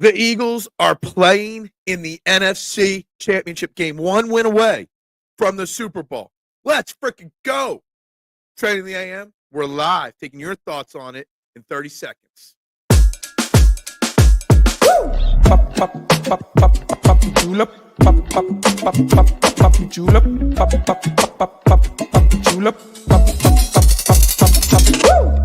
The Eagles are playing in the NFC Championship game, one win away from the Super Bowl. Let's freaking go. Trending the AM, we're live, taking your thoughts on it in 30 seconds. Pop, pop, pop, pop, pop, julep. Pop, pop, pop, pop, pop, julep. Pop, pop, pop, pop, pop, julep. Pop, pop, pop, pop, pop, woo!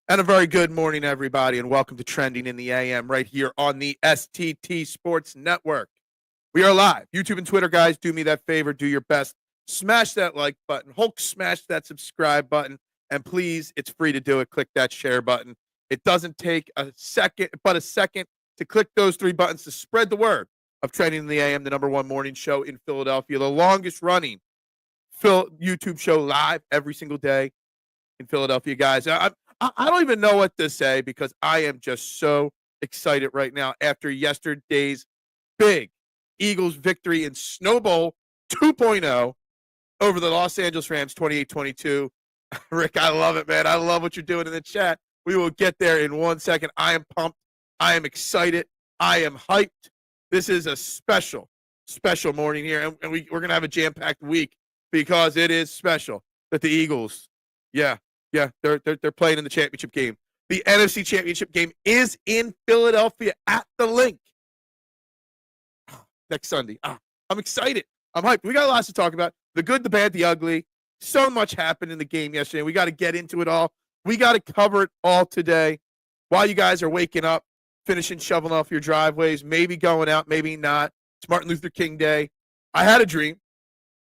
And a very good morning, everybody, and welcome to Trending in the AM right here on the STT Sports Network. We are live. YouTube and Twitter, guys, do me that favor. Do your best. Smash that like button. Hulk, smash that subscribe button. And please, it's free to do it. Click that share button. It doesn't take a second, but a second to click those three buttons to spread the word of Trending in the AM, the number one morning show in Philadelphia, the longest running YouTube show live every single day in Philadelphia, guys. I don't even know what to say because I am just so excited right now after yesterday's big Eagles victory in Snow Bowl 2.0 over the Los Angeles Rams 28-22. Rick, I love it, man. I love what you're doing in the chat. We will get there in 1 second. I am pumped. I am excited. I am hyped. This is a special morning here, and we're going to have a jam-packed week because it is special that the Eagles, yeah, they're playing in the championship game. The NFC Championship game is in Philadelphia at the Link next Sunday. I'm excited. I'm hyped. We got lots to talk about. The good, the bad, the ugly. So much happened in the game yesterday. We got to get into it all. We got to cover it all today. While you guys are waking up, finishing shoveling off your driveways, maybe going out, maybe not. It's Martin Luther King Day. I had a dream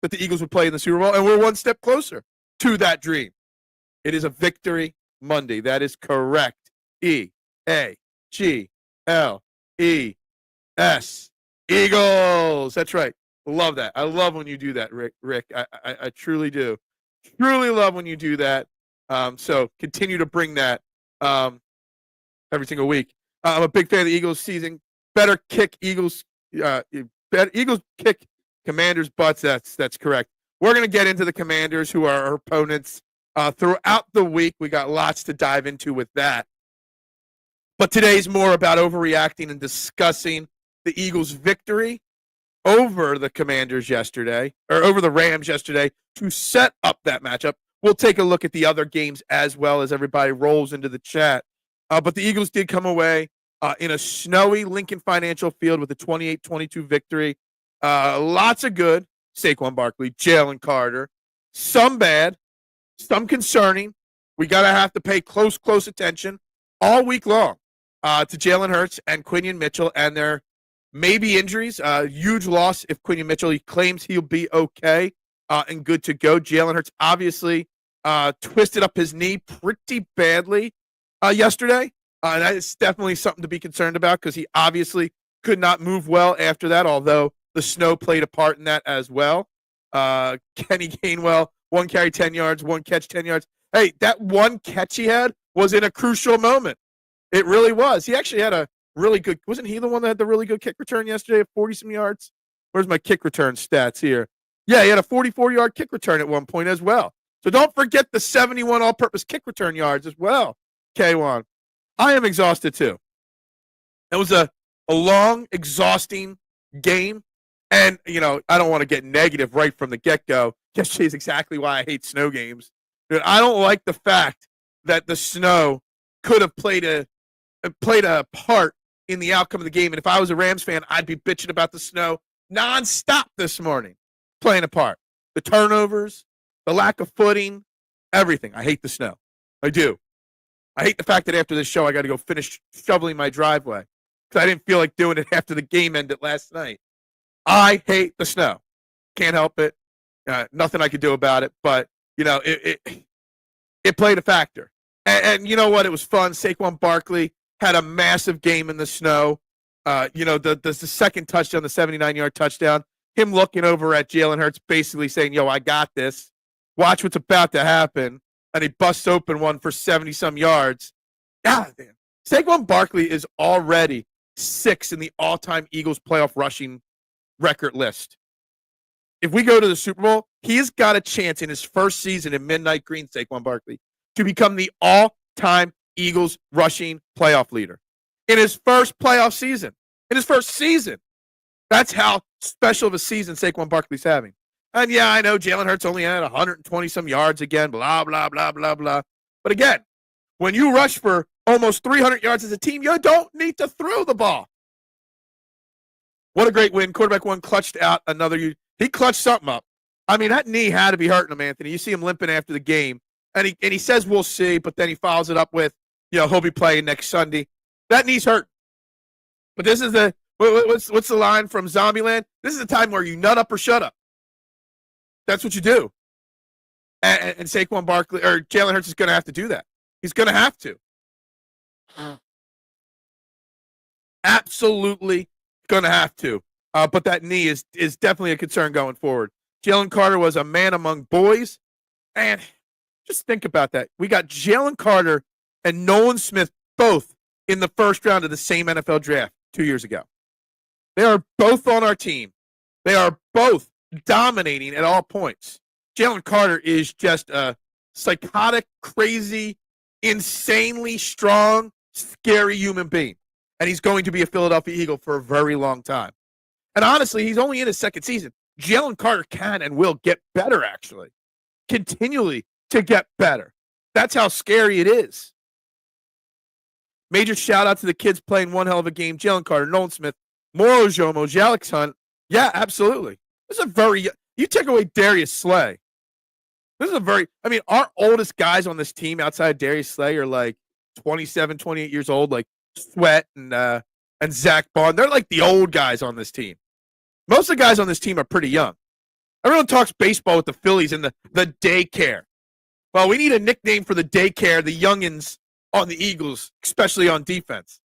that the Eagles would play in the Super Bowl, and we're one step closer to that dream. It is a Victory Monday. That is correct. E-A-G-L-E-S. Eagles. That's right. Love that. I love when you do that, Rick. I truly do. Truly love when you do that. So continue to bring that every single week. I'm a big fan of the Eagles season. Better kick Eagles. Eagles kick Commanders' butts. That's correct. We're going to get into the Commanders, who are our opponents. Throughout the week, we got lots to dive into with that. But today's more about overreacting and discussing the Eagles' victory over the Commanders yesterday, or over the Rams yesterday, to set up that matchup. We'll take a look at the other games as well as everybody rolls into the chat. But the Eagles did come away in a snowy Lincoln Financial Field with a 28-22 victory. Lots of good. Saquon Barkley, Jalen Carter. Some bad. Some concerning. We have to pay close attention all week long to Jalen Hurts and Quinyon Mitchell and their maybe injuries. Huge loss if Quinyon Mitchell, he claims he'll be okay and good to go. Jalen Hurts obviously twisted up his knee pretty badly yesterday. And that is definitely something to be concerned about because he obviously could not move well after that, although the snow played a part in that as well. Kenny Gainwell, 1 carry, 10 yards, 1 catch, 10 yards. Hey, that one catch he had was in a crucial moment. It really was. He actually had a really good – wasn't he the one that had the really good kick return yesterday of 40-some yards? Where's my kick return stats here? Yeah, he had a 44-yard kick return at one point as well. So don't forget the 71 all-purpose kick return yards as well, K1. I am exhausted too. It was a long, exhausting game. And, I don't want to get negative right from the get-go. Yesterday is exactly why I hate snow games. Dude, I don't like the fact that the snow could have played a part in the outcome of the game. And if I was a Rams fan, I'd be bitching about the snow nonstop this morning, playing a part. The turnovers, the lack of footing, everything. I hate the snow. I do. I hate the fact that after this show, I got to go finish shoveling my driveway because I didn't feel like doing it after the game ended last night. I hate the snow. Can't help it. Nothing I could do about it. But, it played a factor. And you know what? It was fun. Saquon Barkley had a massive game in the snow. The second touchdown, the 79-yard touchdown, him looking over at Jalen Hurts basically saying, yo, I got this. Watch what's about to happen. and he busts open one for 70-some yards. God damn. Saquon Barkley is already 6 in the all-time Eagles playoff rushing record list. If we go to the Super Bowl, he's got a chance in his first season in Midnight Green, Saquon Barkley, to become the all-time Eagles rushing playoff leader. In his first playoff season. In his first season. That's how special of a season Saquon Barkley's having. And yeah, I know Jalen Hurts only had 120-some yards again, blah, blah, blah, blah, blah. But again, when you rush for almost 300 yards as a team, you don't need to throw the ball. What a great win. Quarterback one clutched out another. He clutched something up. I mean, that knee had to be hurting him, Anthony. You see him limping after the game. And he says we'll see, but then he follows it up with, he'll be playing next Sunday. That knee's hurt. But this is what's the line from Zombieland? This is the time where you nut up or shut up. That's what you do. And Saquon Barkley or Jalen Hurts is going to have to do that. He's going to have to. Absolutely going to have to. But that knee is definitely a concern going forward. Jalen Carter was a man among boys. And just think about that. We got Jalen Carter and Nolan Smith both in the first round of the same NFL draft 2 years ago. They are both on our team. They are both dominating at all points. Jalen Carter is just a psychotic, crazy, insanely strong, scary human being. And he's going to be a Philadelphia Eagle for a very long time. And honestly, he's only in his second season. Jalen Carter can and will get better, actually. Continually to get better. That's how scary it is. Major shout out to the kids playing one hell of a game. Jalen Carter, Nolan Smith, Moro Jomo, Alex Hunt. Yeah, absolutely. This is a very, you take away Darius Slay. This is a very, our oldest guys on this team outside Darius Slay are like 27, 28 years old, like Sweat and Zach Bond. They're like the old guys on this team. Most of the guys on this team are pretty young. Everyone talks baseball with the Phillies and the daycare. Well, we need a nickname for the daycare, the youngins on the Eagles, especially on defense.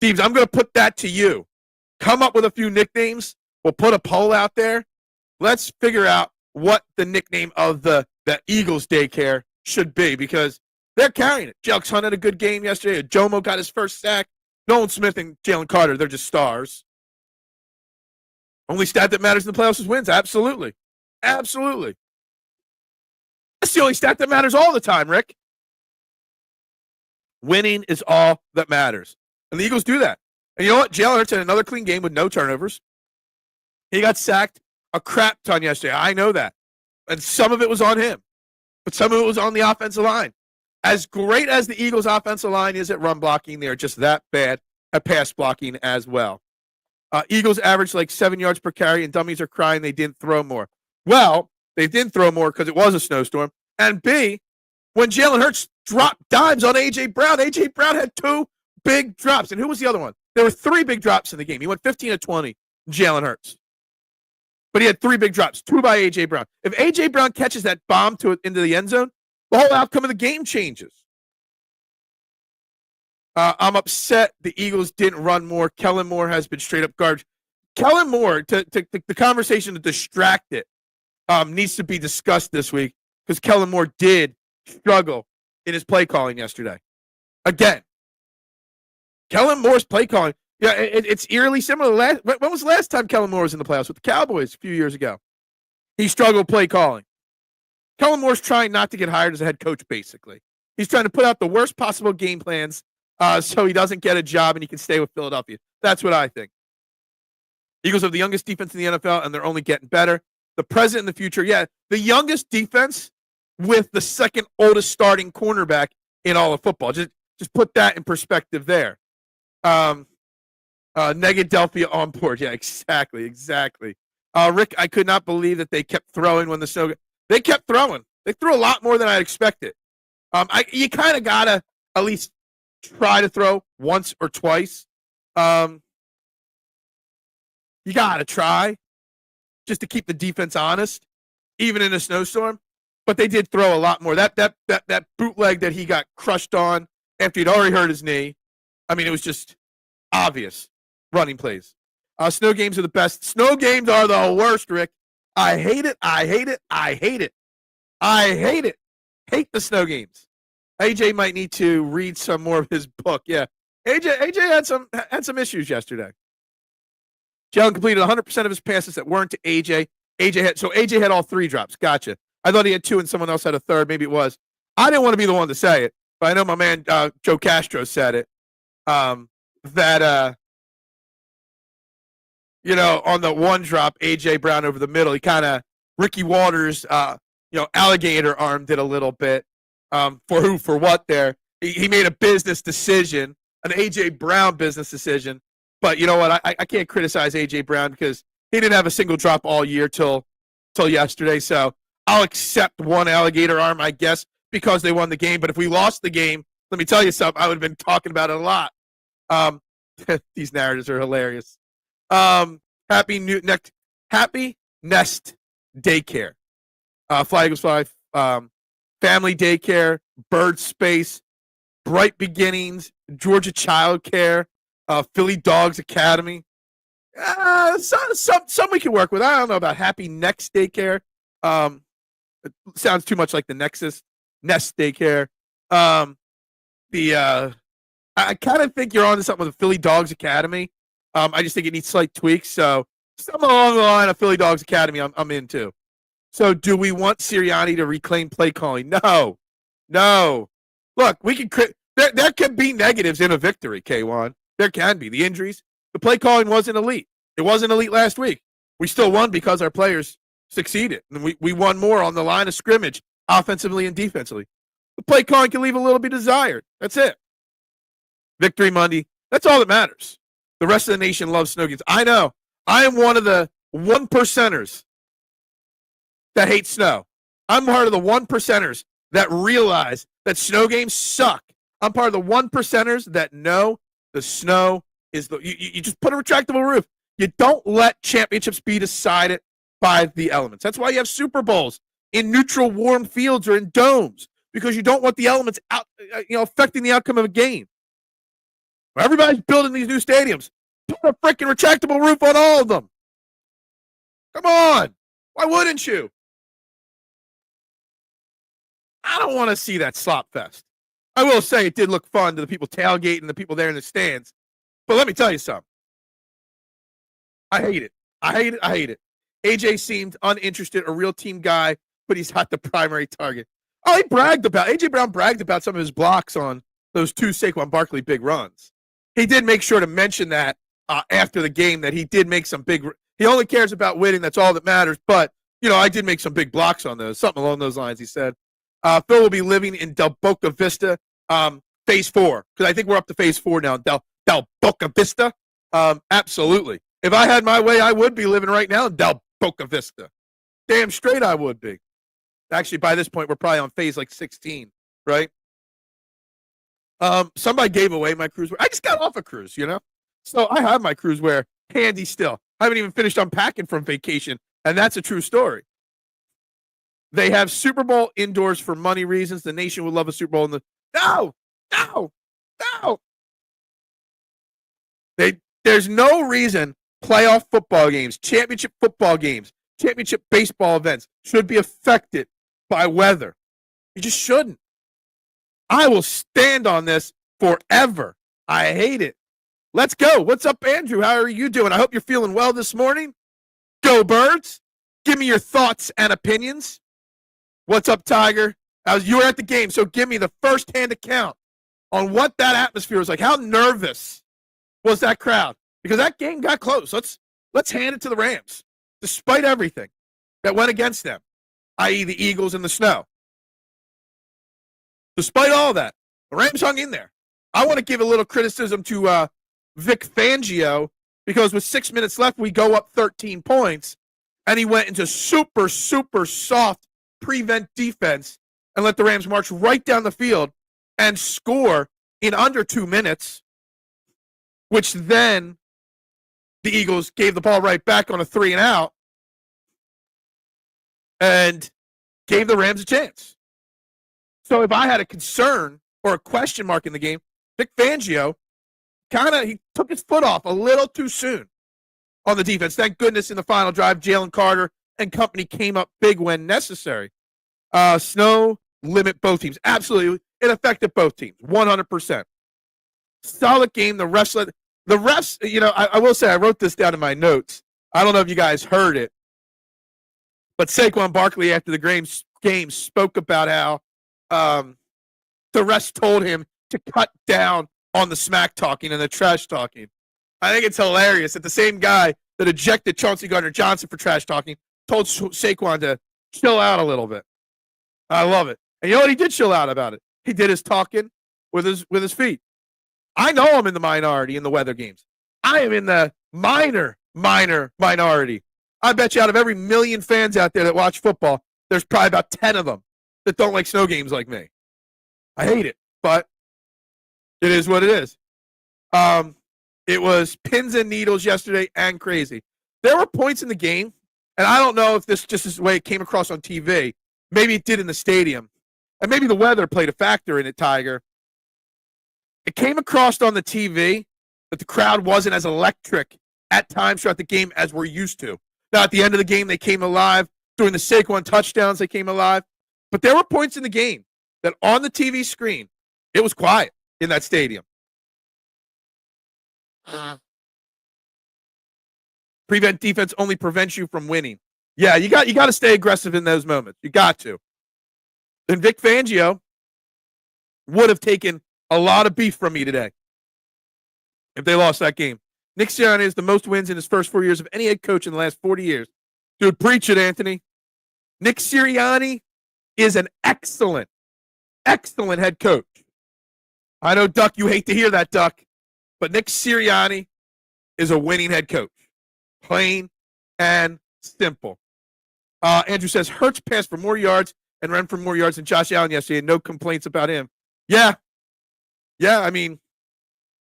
Steves, I'm going to put that to you. Come up with a few nicknames. We'll put a poll out there. Let's figure out what the nickname of the Eagles daycare should be because they're carrying it. Alex Hunt had a good game yesterday. Jomo got his first sack. Nolan Smith and Jalen Carter, they're just stars. Only stat that matters in the playoffs is wins. Absolutely. Absolutely. That's the only stat that matters all the time, Rick. Winning is all that matters. And the Eagles do that. And you know what? Jalen Hurts had another clean game with no turnovers. He got sacked a crap ton yesterday. I know that. And some of it was on him. But some of it was on the offensive line. As great as the Eagles' offensive line is at run blocking, they are just that bad at pass blocking as well. Eagles averaged like 7 yards per carry, and dummies are crying they didn't throw more. Well, they didn't throw more because it was a snowstorm. And B, when Jalen Hurts dropped dimes on A.J. Brown, A.J. Brown had 2 big drops. And who was the other one? There were 3 big drops in the game. He went 15 to 20, Jalen Hurts. But he had 3 big drops, 2 by A.J. Brown. If A.J. Brown catches that bomb into the end zone, the whole outcome of the game changes. I'm upset the Eagles didn't run more. Kellen Moore has been straight up garbage. Kellen Moore, the conversation to distract it, needs to be discussed this week because Kellen Moore did struggle in his play calling yesterday. Again, Kellen Moore's play calling, yeah, it's eerily similar. When was the last time Kellen Moore was in the playoffs with the Cowboys a few years ago? He struggled play calling. Kellen Moore's trying not to get hired as a head coach, basically. He's trying to put out the worst possible game plans so he doesn't get a job and he can stay with Philadelphia. That's what I think. Eagles have the youngest defense in the NFL, and they're only getting better. The present and the future, yeah, the youngest defense with the second oldest starting cornerback in all of football. Just put that in perspective there. Negadelphia on board. Yeah, exactly. Rick, I could not believe that they kept throwing when the snow. They kept throwing. They threw a lot more than I expected. You kind of gotta at least try to throw once or twice. You gotta try just to keep the defense honest, even in a snowstorm. But they did throw a lot more. That bootleg that he got crushed on after he'd already hurt his knee. I mean, it was just obvious running plays. Snow games are the best. Snow games are the worst, Rick. I hate it. Hate the snow games. AJ might need to read some more of his book. Yeah, AJ had some issues yesterday. Jalen completed 100% of his passes that weren't to AJ. AJ had all 3 drops. Gotcha. I thought he had 2 and someone else had a third. Maybe it was. I didn't want to be the one to say it, but I know my man Joe Castro said it. That on the one drop, AJ Brown over the middle, he kind of Ricky Waters, alligator armed it a little bit. For what there? He made a business decision, an AJ Brown business decision. But you know what? I can't criticize AJ Brown because he didn't have a single drop all year till yesterday. So I'll accept one alligator arm, I guess, because they won the game. But if we lost the game, let me tell you something. I would have been talking about it a lot. These narratives are hilarious. Happy Nest Daycare, Fly Eagles Fly, Family Daycare, Bird Space, Bright Beginnings, Georgia Child Care, Philly Dogs Academy. Some we can work with. I don't know about Happy Next Daycare. It sounds too much like the Nest Daycare. I kind of think you're on to something with the Philly Dogs Academy. I just think it needs slight tweaks. So something along the line of Philly Dogs Academy, I'm into. So do we want Sirianni to reclaim play calling? No. Look, we can there can be negatives in a victory, K1. There can be. The injuries. The play calling wasn't elite. It wasn't elite last week. We still won because our players succeeded. And we won more on the line of scrimmage, offensively and defensively. The play calling can leave a little bit desired. That's it. Victory Monday. That's all that matters. The rest of the nation loves snow games. I know. I am one of the 1%ers that hate snow. I'm part of the 1%ers that realize that snow games suck. I'm part of the 1%ers that know the snow is you just put a retractable roof. You don't let championships be decided by the elements. That's why you have Super Bowls in neutral, warm fields or in domes, because you don't want the elements out, affecting the outcome of a game. Everybody's building these new stadiums. Put a freaking retractable roof on all of them. Come on. Why wouldn't you? I don't want to see that slop fest. I will say it did look fun to the people tailgating, the people there in the stands. But let me tell you something. I hate it. AJ seemed uninterested, a real team guy, but he's not the primary target. Oh, AJ Brown bragged about some of his blocks on those 2 Saquon Barkley big runs. He did make sure to mention that after the game, that he did make some he only cares about winning. That's all that matters. But, I did make some big blocks on those, something along those lines, he said. Phil will be living in Del Boca Vista, phase 4, because I think we're up to phase 4 now. Del Boca Vista. Absolutely. If I had my way, I would be living right now in Del Boca Vista. Damn straight I would be. Actually, by this point, we're probably on phase 16, right? Somebody gave away my cruise wear. I just got off a cruise, So I have my cruise wear handy still. I haven't even finished unpacking from vacation, and that's a true story. They have Super Bowl indoors for money reasons. The nation would love a Super Bowl in the No. There's no reason playoff football games, championship football games, championship baseball events should be affected by weather. You just shouldn't. I will stand on this forever. I hate it. Let's go. What's up, Andrew? How are you doing? I hope you're feeling well this morning. Go Birds. Give me your thoughts and opinions. What's up, Tiger? You were at the game, so give me the first-hand account on what that atmosphere was like. How nervous was that crowd? Because that game got close. Let's hand it to the Rams, despite everything that went against them, i.e. the Eagles and the snow. Despite all that, the Rams hung in there. I want to give a little criticism to Vic Fangio, because with 6 minutes left, we go up 13 points, and he went into super, super soft prevent defense and let the Rams march right down the field and score in under 2 minutes, which then the Eagles gave the ball right back on a 3-and-out and gave the Rams a chance. So if I had a concern or a question mark in the game, Vic Fangio he took his foot off a little too soon on the defense. Thank goodness in the final drive, Jalen Carter and company came up big when necessary. Snow limit both teams. Absolutely. It affected both teams, 100%. Solid game. The refs, I will say, I wrote this down in my notes. I don't know if you guys heard it, but Saquon Barkley after the game spoke about how the refs told him to cut down on the smack talking and the trash talking. I think it's hilarious that the same guy that ejected Chauncey Gardner-Johnson for trash talking told Saquon to chill out a little bit. I love it. And you know what? He did chill out about it. He did his talking with his feet. I know I'm in the minority in the weather games. I am in the minor minority. I bet you out of every million fans out there that watch football, there's probably about 10 of them that don't like snow games like me. I hate it, but it is what it is. It was pins and needles yesterday and crazy. There were points in the game, and I don't know if this just is the way it came across on TV. Maybe it did in the stadium. And maybe the weather played a factor in it, Tiger. It came across on the TV that the crowd wasn't as electric at times throughout the game as we're used to. Now, at the end of the game, they came alive. During the Saquon touchdowns, they came alive. But there were points in the game that on the TV screen, it was quiet in that stadium. Prevent defense only prevents you from winning. Yeah, you got to stay aggressive in those moments. You got to. And Vic Fangio would have taken a lot of beef from me today if they lost that game. Nick Sirianni is the most wins in his first 4 years of any head coach in the last 40 years. Dude, preach it, Anthony. Nick Sirianni is an excellent head coach. I know, Duck, you hate to hear that, Duck, but Nick Sirianni is a winning head coach. Plain and simple. Andrew says, Hurts passed for more yards and ran for more yards than Josh Allen yesterday. No complaints about him. Yeah, I mean,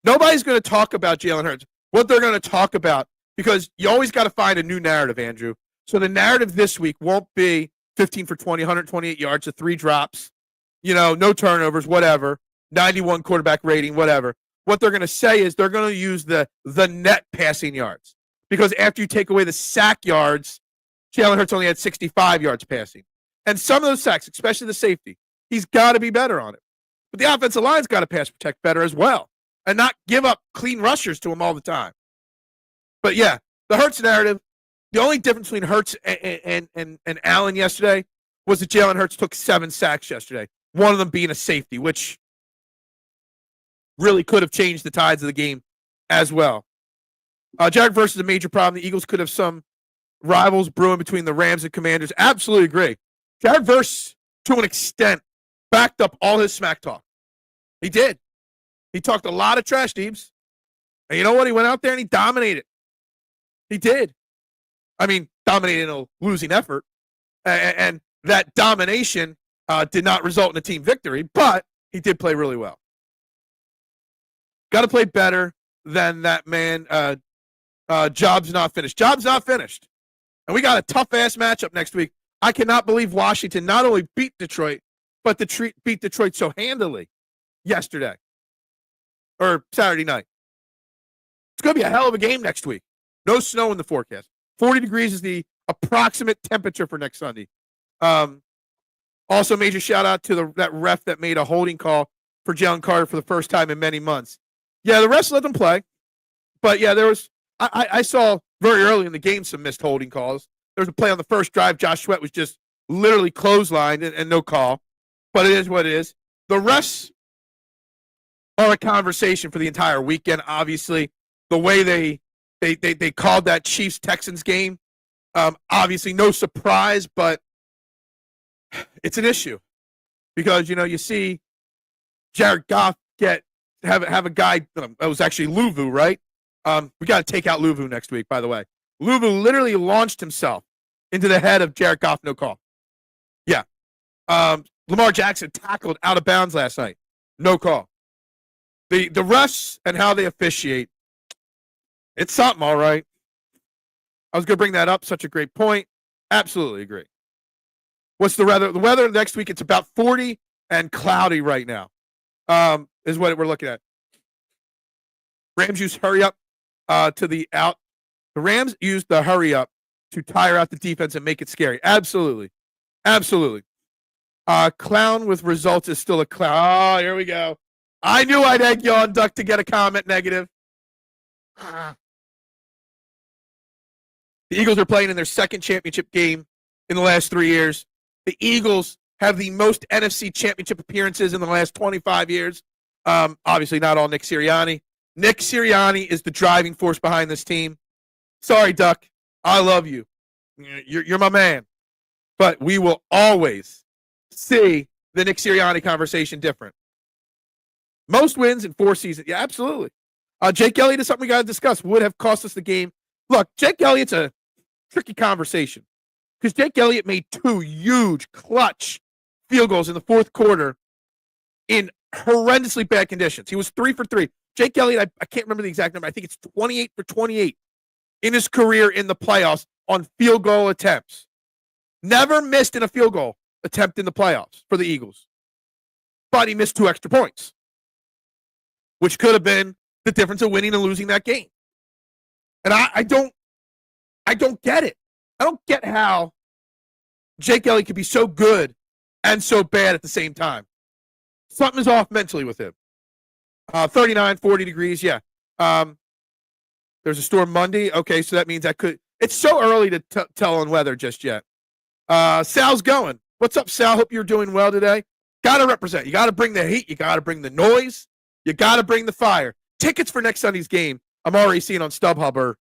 nobody's going to talk about Jalen Hurts. What they're going to talk about, because you always got to find a new narrative, Andrew. So the narrative this week won't be 15 for 20, 128 yards, the 3 drops, no turnovers, whatever, 91 quarterback rating, whatever. What they're going to say is they're going to use the net passing yards. Because after you take away the sack yards, Jalen Hurts only had 65 yards passing. And some of those sacks, especially the safety, he's got to be better on it. But the offensive line's got to pass protect better as well and not give up clean rushers to him all the time. But yeah, the Hurts narrative, the only difference between Hurts and Allen yesterday was that Jalen Hurts took 7 sacks yesterday, one of them being a safety, which really could have changed the tides of the game as well. Jared Verse is a major problem. The Eagles could have some rivals brewing between the Rams and Commanders. Absolutely agree. Jared Verse, to an extent, backed up all his smack talk. He did. He talked a lot of trash, Deebs. And you know what? He went out there and he dominated. He did. I mean, dominated in a losing effort. And that domination did not result in a team victory, but he did play really well. Got to play better than that man. Job's not finished. Job's not finished. And we got a tough-ass matchup next week. I cannot believe Washington not only beat Detroit, but beat Detroit so handily yesterday or Saturday night. It's going to be a hell of a game next week. No snow in the forecast. 40 degrees is the approximate temperature for next Sunday. Also, major shout-out to that ref that made a holding call for Jalen Carter for the first time in many months. Yeah, the refs let them play. But, yeah, there was – I saw very early in the game some missed holding calls. There was a play on the first drive. Josh Sweat was just literally clotheslined and no call. But it is what it is. The refs are a conversation for the entire weekend, obviously. The way they called that Chiefs-Texans game, obviously no surprise, but it's an issue. Because, you see Jared Goff have a guy that was actually Louvu, right? We got to take out Louvu next week, by the way. Louvu literally launched himself into the head of Jared Goff, no call. Yeah. Lamar Jackson tackled out of bounds last night. No call. The refs and how they officiate, it's something, all right. I was going to bring that up. Such a great point. Absolutely agree. What's the weather? The weather next week, it's about 40 and cloudy right now, is what we're looking at. Rams use hurry up to the out. The Rams used the hurry up to tire out the defense and make it scary. Absolutely. Clown with results is still a clown. Oh, here we go. I knew I'd egg you on, Duck, to get a comment negative. The Eagles are playing in their second championship game in the last 3 years. The Eagles have the most NFC Championship appearances in the last 25 years. Obviously, not all Nick Sirianni. Nick Sirianni is the driving force behind this team. Sorry, Duck. I love you. You're my man. But we will always see the Nick Sirianni conversation different. Most wins in 4 seasons. Yeah, absolutely. Jake Elliott is something we got to discuss. Would have cost us the game. Look, Jake Elliott's a tricky conversation because Jake Elliott made 2 huge clutch field goals in the fourth quarter in horrendously bad conditions. He was 3 for 3. Jake Elliott, I can't remember the exact number. I think it's 28 for 28 in his career in the playoffs on field goal attempts. Never missed in a field goal attempt in the playoffs for the Eagles. But he missed 2 extra points, which could have been the difference of winning and losing that game. And I don't get it. I don't get how Jake Elliott could be so good and so bad at the same time. Something is off mentally with him. 39, 40 degrees, yeah. There's a storm Monday. Okay, so that means I could. It's so early to tell on weather just yet. Sal's going. What's up, Sal? Hope you're doing well today. Got to represent. You got to bring the heat. You got to bring the noise. You got to bring the fire. Tickets for next Sunday's game, I'm already seeing on StubHub, are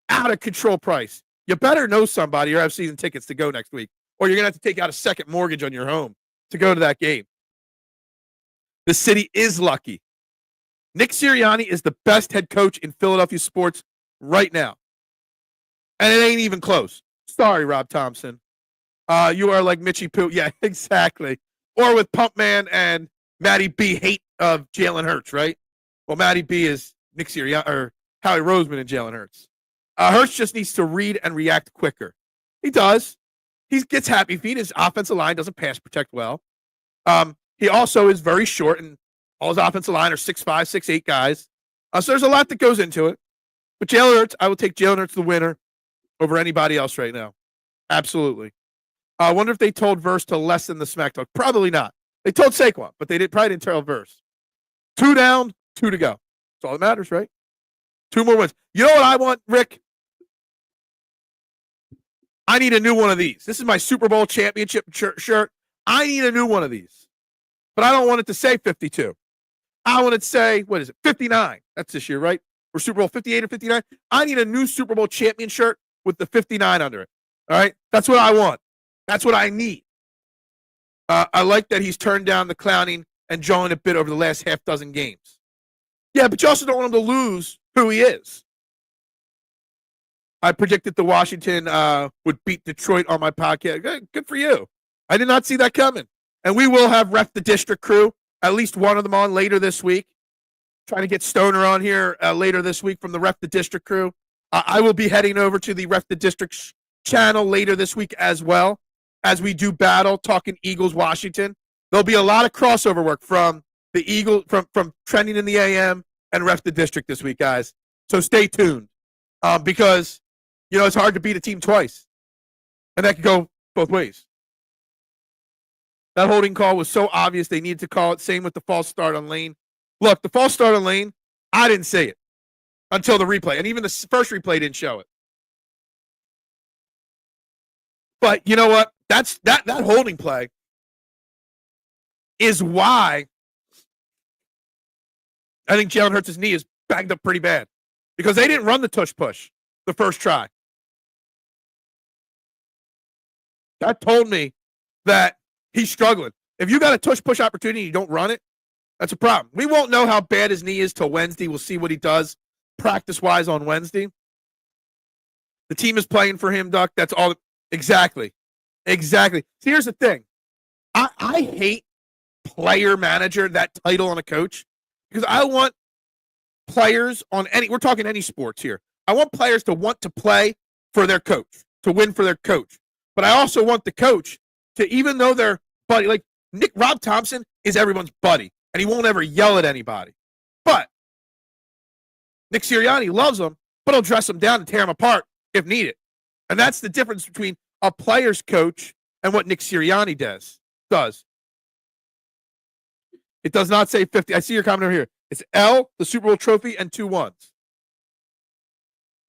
out of control price. You better know somebody or have season tickets to go next week, or you're going to have to take out a second mortgage on your home to go to that game. The city is lucky. Nick Sirianni is the best head coach in Philadelphia sports right now. And it ain't even close. Sorry, Rob Thompson. You are like Mitchie Poo. Yeah, exactly. Or with Pumpman and Matty B hate of Jalen Hurts, right? Well, Matty B is Nick Sirianni or Howie Roseman and Jalen Hurts. Hurts just needs to read and react quicker. He does. He gets happy feet. His offensive line doesn't pass protect well. He also is very short, and all his offensive line are 6'5", 6'8" guys. So there's a lot that goes into it. But Jalen Hurts, I will take Jalen Hurts the winner over anybody else right now. Absolutely. I wonder if they told Verse to lessen the smack talk. Probably not. They told Saquon, but they probably didn't tell Verse. 2 down, 2 to go. That's all that matters, right? 2 more wins. You know what I want, Rick? I need a new one of these. This is my Super Bowl championship shirt. I need a new one of these. But I don't want it to say 52. I want it to say, what is it, 59. That's this year, right? Or Super Bowl 58 or 59. I need a new Super Bowl champion shirt with the 59 under it. All right? That's what I want. That's what I need. I like that he's turned down the clowning and jawing a bit over the last half dozen games. Yeah, but you also don't want him to lose who he is. I predicted the Washington would beat Detroit on my podcast. Good for you. I did not see that coming. And we will have Ref the District crew, at least one of them on later this week. Trying to get Stoner on here later this week from the Ref the District crew. I will be heading over to the Ref the District channel later this week as well, as we do battle, talking Eagles Washington. There'll be a lot of crossover work from the Eagle, from Trending in the AM and Ref the District this week, guys. So stay tuned. Because, you know, it's hard to beat a team twice. And that could go both ways. That holding call was so obvious they needed to call it. Same with the false start on Lane. Look, the false start on Lane, I didn't say it until the replay. And even the first replay didn't show it. But you know what? That holding play is why I think Jalen Hurts' knee is bagged up pretty bad. Because they didn't run the tush push the first try. That told me that he's struggling. If you got a tush push opportunity and you don't run it, that's a problem. We won't know how bad his knee is till Wednesday. We'll see what he does practice-wise on Wednesday. The team is playing for him, Duck. That's all. Exactly. See, here's the thing. I hate player manager, that title on a coach, because I want players on we're talking any sports here. I want players to want to play for their coach, to win for their coach. But I also want the coach to, even though they're buddy, like Rob Thompson is everyone's buddy, and he won't ever yell at anybody. But Nick Sirianni loves them, but he'll dress them down and tear them apart if needed. And that's the difference between a player's coach and what Nick Sirianni does. It does not say 50. I see your comment over here. It's L, the Super Bowl trophy, and 2 1s.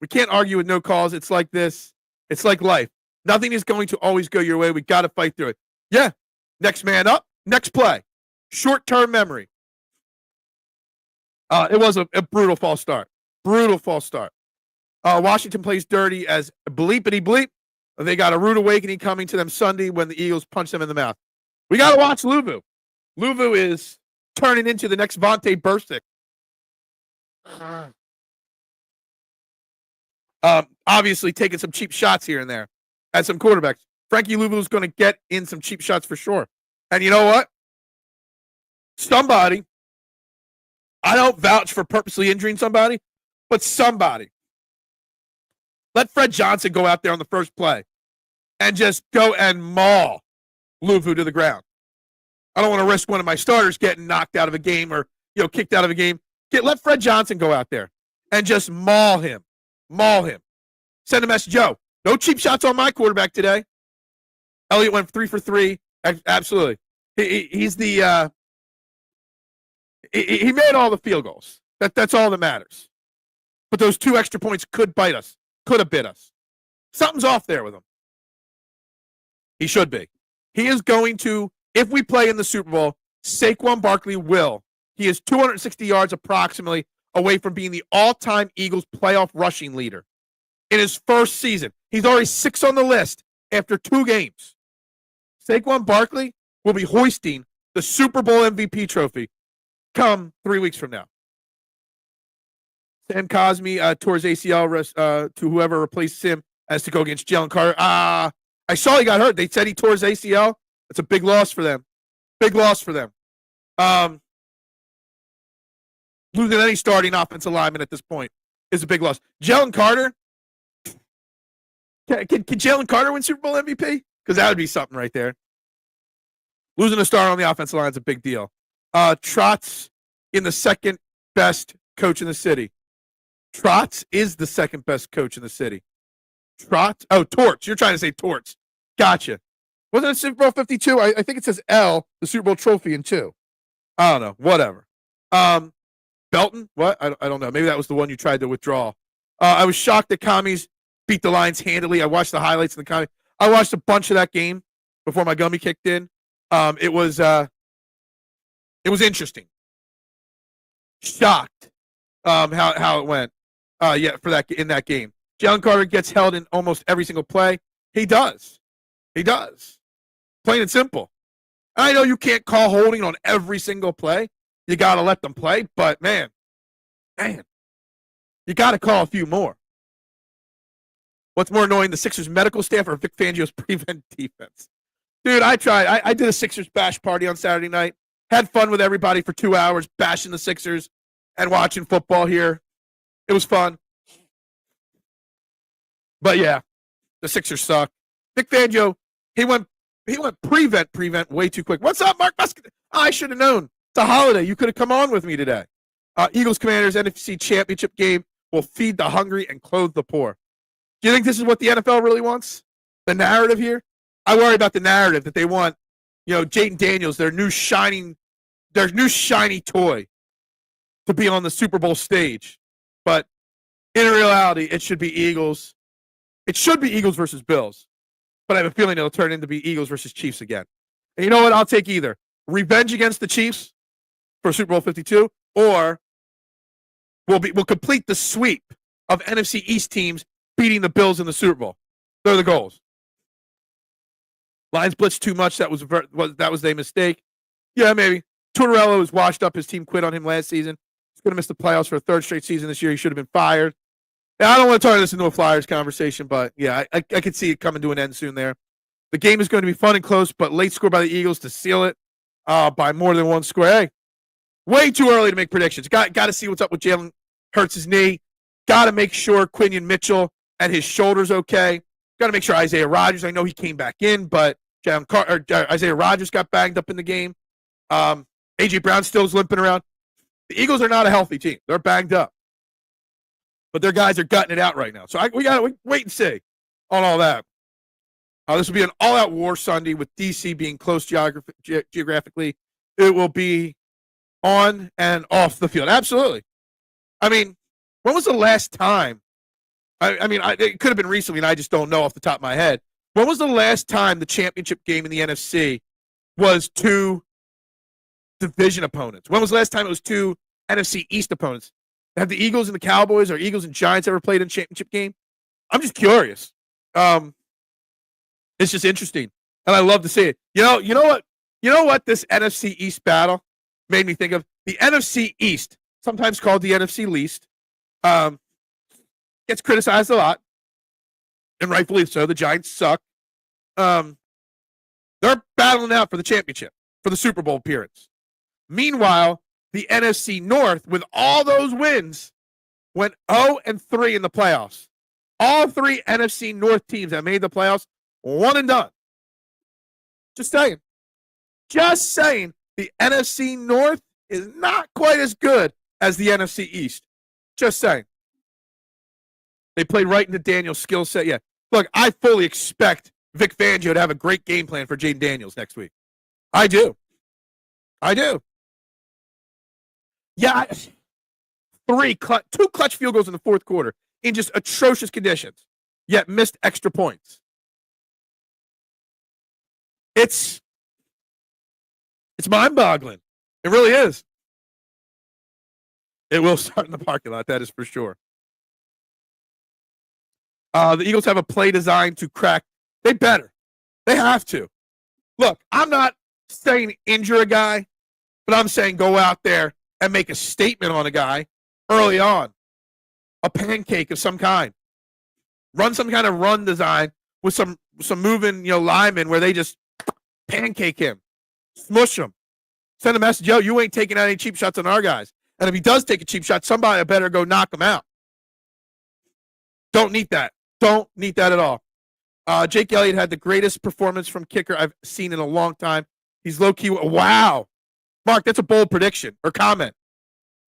We can't argue with no calls. It's like this. It's like life. Nothing is going to always go your way. We got to fight through it. Yeah. Next man up. Next play. Short-term memory. It was a brutal false start. Brutal false start. Washington plays dirty as bleepity bleep. They got a rude awakening coming to them Sunday when the Eagles punch them in the mouth. We got to watch Luvu. Luvu is turning into the next Vontae Burfict. Obviously taking some cheap shots here and there at some quarterbacks. Frankie Luvu is going to get in some cheap shots for sure. And you know what? Somebody, I don't vouch for purposely injuring somebody, but somebody, let Fred Johnson go out there on the first play and just go and maul Luvu to the ground. I don't want to risk one of my starters getting knocked out of a game or kicked out of a game. Let Fred Johnson go out there and just maul him. Maul him. Send a message, Joe. No cheap shots on my quarterback today. Elliott went 3 for 3. Absolutely. He's the he made all the field goals. That's all that matters. But those 2 extra points could bite us. Could have bit us. Something's off there with him. He should be. He is going to, if we play in the Super Bowl, Saquon Barkley will. He is 260 yards approximately away from being the all-time Eagles playoff rushing leader. In his first season, he's already 6 on the list after 2 games. Saquon Barkley will be hoisting the Super Bowl MVP trophy come 3 weeks from now. Sam Cosme tore his ACL to whoever replaced him as to go against Jalen Carter. I saw he got hurt. They said he tore his ACL. That's a big loss for them. Big loss for them. Losing any starting offensive lineman at this point is a big loss. Jalen Carter. Can Jalen Carter win Super Bowl MVP? Because that would be something right there. Losing a star on the offensive line is a big deal. Trotz in the second best coach in the city. Trotz is the second best coach in the city. Trotz? Oh, Torts. You're trying to say Torts. Gotcha. Wasn't it Super Bowl 52? I think it says L, the Super Bowl trophy in 2. I don't know. Whatever. Belton? What? I don't know. Maybe that was the one you tried to withdraw. I was shocked that Commies beat the Lions handily. I watched the highlights in the Commies. I watched a bunch of that game before my gummy kicked in. It was interesting. Shocked how it went. For that in that game. Jalen Carter gets held in almost every single play. He does. Plain and simple. I know you can't call holding on every single play. You got to let them play, but man, you got to call a few more. What's more annoying, the Sixers medical staff or Vic Fangio's prevent defense? Dude, I tried. I did a Sixers bash party on Saturday night. Had fun with everybody for 2 hours, bashing the Sixers and watching football here. It was fun. But yeah, the Sixers suck. Vic Fangio, he went prevent way too quick. What's up, Mark Musket? I should have known. It's a holiday. You could have come on with me today. Eagles Commanders NFC Championship game will feed the hungry and clothe the poor. Do you think this is what the NFL really wants? The narrative here? I worry about the narrative that they want, Jayden Daniels, their new shiny toy, to be on the Super Bowl stage. But in reality, it should be Eagles. It should be Eagles versus Bills. But I have a feeling it'll turn into be Eagles versus Chiefs again. And you know what? I'll take either. Revenge against the Chiefs for Super Bowl 52, or we'll complete the sweep of NFC East teams beating the Bills in the Super Bowl. They're the goals. Lions blitzed too much. That was a mistake. Yeah, maybe. Tortorella was washed up. His team quit on him last season. He's going to miss the playoffs for a 3rd straight season this year. He should have been fired. Yeah, I don't want to turn this into a Flyers conversation, but yeah, I could see it coming to an end soon there. The game is going to be fun and close, but late score by the Eagles to seal it by more than 1 score. Hey, way too early to make predictions. Got to see what's up with Jalen Hurts' knee. Got to make sure Quinyon Mitchell and his shoulder's okay. Got to make sure Isaiah Rodgers, I know he came back in, but Isaiah Rodgers got banged up in the game. A.J. Brown still's limping around. The Eagles are not a healthy team. They're banged up. But their guys are gutting it out right now. So we got to wait and see on all that. This will be an all-out war Sunday with D.C. being close geographically. It will be on and off the field. Absolutely. I mean, when was the last time? It could have been recently, and I just don't know off the top of my head. When was the last time the championship game in the NFC was two division opponents? When was the last time it was two NFC East opponents? Have the Eagles and the Cowboys or Eagles and Giants ever played in a championship game? I'm just curious. It's just interesting, and I love to see it. You know what? You know what this NFC East battle made me think of? The NFC East, sometimes called the NFC least, gets criticized a lot, and rightfully so. The Giants suck. They're battling out for the championship, for the Super Bowl appearance. Meanwhile, the NFC North, with all those wins, went 0-3 in the playoffs. All three NFC North teams that made the playoffs, one and done. Just saying. Just saying. The NFC North is not quite as good as the NFC East. Just saying. They played right into Daniel's skill set. Yeah. Look, I fully expect Vic Fangio to have a great game plan for Jaden Daniels next week. I do. Yeah. Two clutch field goals in the fourth quarter in just atrocious conditions, yet missed extra points. It's mind-boggling. It really is. It will start in the parking lot, that is for sure. The Eagles have a play designed to crack. They better. They have to. Look, I'm not saying injure a guy, but I'm saying go out there and make a statement on a guy early on. A pancake of some kind. Run some kind of run design with some moving, linemen where they just pancake him, smush him, send a message, yo, you ain't taking out any cheap shots on our guys. And if he does take a cheap shot, somebody better go knock him out. Don't need that. Don't need that at all. Jake Elliott had the greatest performance from kicker I've seen in a long time. He's low-key. Wow. Mark, that's a bold prediction or comment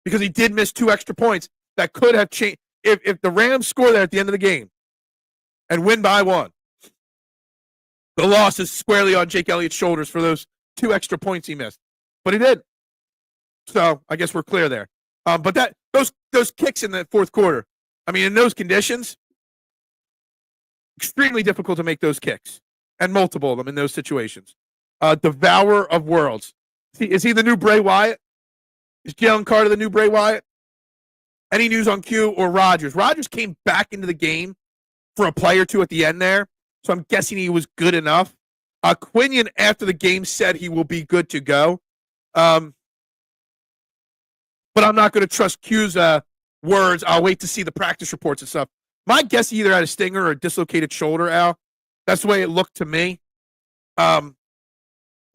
because he did miss 2 extra points that could have changed. If the Rams score there at the end of the game and win by 1, the loss is squarely on Jake Elliott's shoulders for those 2 extra points he missed. But he did. So I guess we're clear there. But those kicks in the fourth quarter, in those conditions, extremely difficult to make those kicks, and multiple of them in those situations. Devourer of worlds. Is he the new Bray Wyatt? Is Jalen Carter the new Bray Wyatt? Any news on Q or Rodgers? Rodgers came back into the game for a play or two at the end there, so I'm guessing he was good enough. Quinyon, after the game, said he will be good to go. But I'm not going to trust Q's words. I'll wait to see the practice reports and stuff. My guess, he either had a stinger or a dislocated shoulder, Al. That's the way it looked to me. And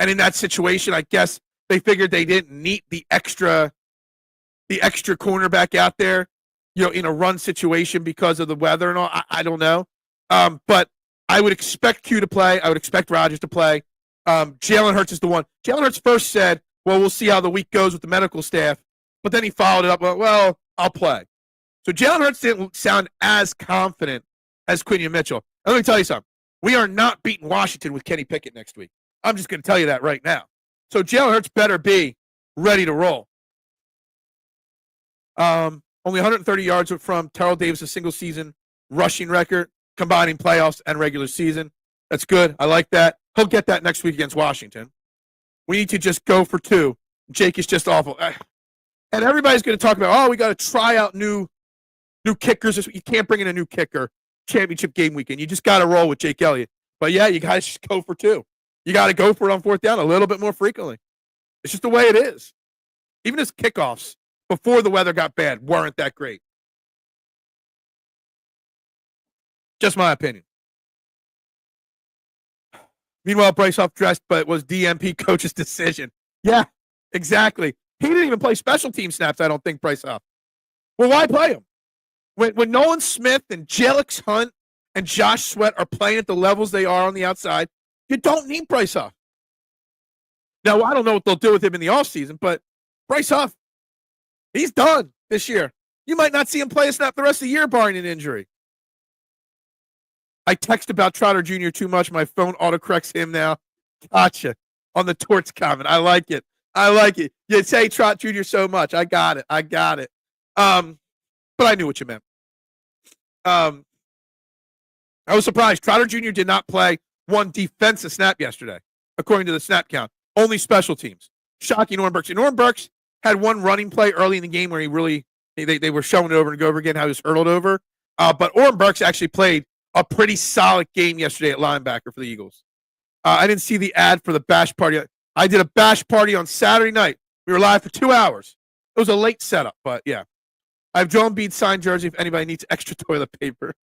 in that situation, I guess they figured they didn't need the extra cornerback out there, in a run situation because of the weather and all. I don't know. But I would expect Q to play. I would expect Rodgers to play. Jalen Hurts is the one. Jalen Hurts first said, well, we'll see how the week goes with the medical staff. But then he followed it up, well, I'll play. So Jalen Hurts didn't sound as confident as Quinyon Mitchell. And let me tell you something. We are not beating Washington with Kenny Pickett next week. I'm just going to tell you that right now. So Jalen Hurts better be ready to roll. Only 130 yards from Terrell Davis' single-season rushing record, combining playoffs and regular season. That's good. I like that. He'll get that next week against Washington. We need to just go for 2. Jake is just awful. And everybody's going to talk about, we got to try out new kickers. You can't bring in a new kicker championship game weekend. You just got to roll with Jake Elliott. But, yeah, you got to just go for 2. You got to go for it on 4th down a little bit more frequently. It's just the way it is. Even his kickoffs before the weather got bad weren't that great. Just my opinion. Meanwhile, Bryce Huff dressed, but it was DMP coach's decision. Yeah, exactly. He didn't even play special team snaps, I don't think, Bryce Huff. Well, why play him? When Nolan Smith and Jelix Hunt and Josh Sweat are playing at the levels they are on the outside, you don't need Bryce Huff. Now, I don't know what they'll do with him in the offseason, but Bryce Huff, he's done this year. You might not see him play a snap the rest of the year, barring an injury. I text about Trotter Jr. too much. My phone autocorrects him now. Gotcha. On the Torts comment. I like it. I like it. You say Trot Jr. so much. I got it. But I knew what you meant. I was surprised. Trotter Jr. did not play one defensive snap yesterday, according to the snap count. Only special teams. Shocking Norm Burks. And Norm Burks had one running play early in the game where they were showing it over and over again how he was hurdled over. But Orm Burks actually played a pretty solid game yesterday at linebacker for the Eagles. I didn't see the ad for the bash party. I did a bash party on Saturday night. We were live for 2 hours. It was a late setup, but yeah. I have Joel Embiid signed jersey if anybody needs extra toilet paper.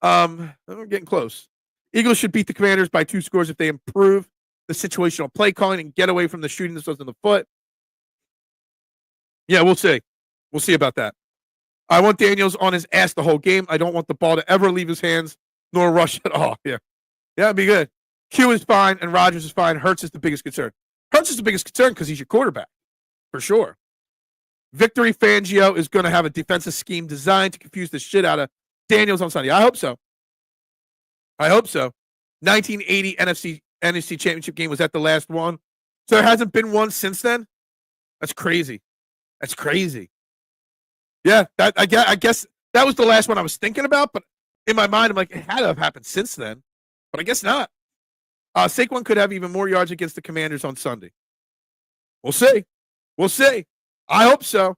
We're getting close. Eagles should beat the Commanders by 2 scores if they improve the situational play calling and get away from the shooting themselves in the foot. Yeah, we'll see. We'll see about that. I want Daniels on his ass the whole game. I don't want the ball to ever leave his hands nor rush at all. Yeah, it'd be good. Q is fine and Rodgers is fine. Hurts is the biggest concern. Hurts is the biggest concern because he's your quarterback, for sure. Victory Fangio is going to have a defensive scheme designed to confuse the shit out of Daniels on Sunday. I hope so. 1980 NFC Championship game, was that the last one? So there hasn't been one since then? That's crazy. Yeah, I guess that was the last one I was thinking about, but in my mind, I'm like, it had to have happened since then, but I guess not. Saquon could have even more yards against the Commanders on Sunday. We'll see. I hope so.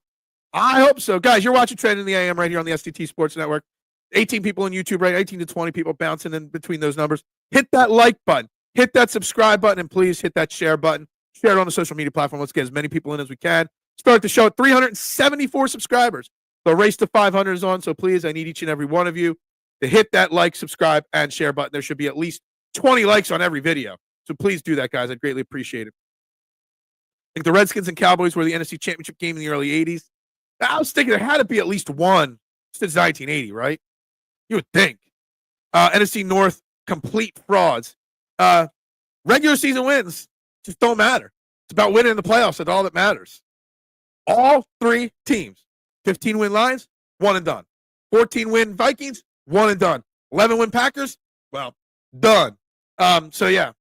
Guys, you're watching Trend in the AM right here on the STT Sports Network. 18 people on YouTube, right? 18 to 20 people bouncing in between those numbers. Hit that like button. Hit that subscribe button, and please hit that share button. Share it on the social media platform. Let's get as many people in as we can. Start the show at 374 subscribers. The race to 500 is on, so please, I need each and every one of you to hit that like, subscribe, and share button. There should be at least 20 likes on every video. So please do that, guys. I'd greatly appreciate it. I think the Redskins and Cowboys were the NFC Championship game in the early 80s. I was thinking there had to be at least one since 1980, right? You would think. NFC North, complete frauds. Regular season wins just don't matter. It's about winning in the playoffs. That's all that matters. All 3 teams. 15-win Lions, 1 and done. 14-win Vikings, 1 and done. 11-win Packers, well, done. So, yeah.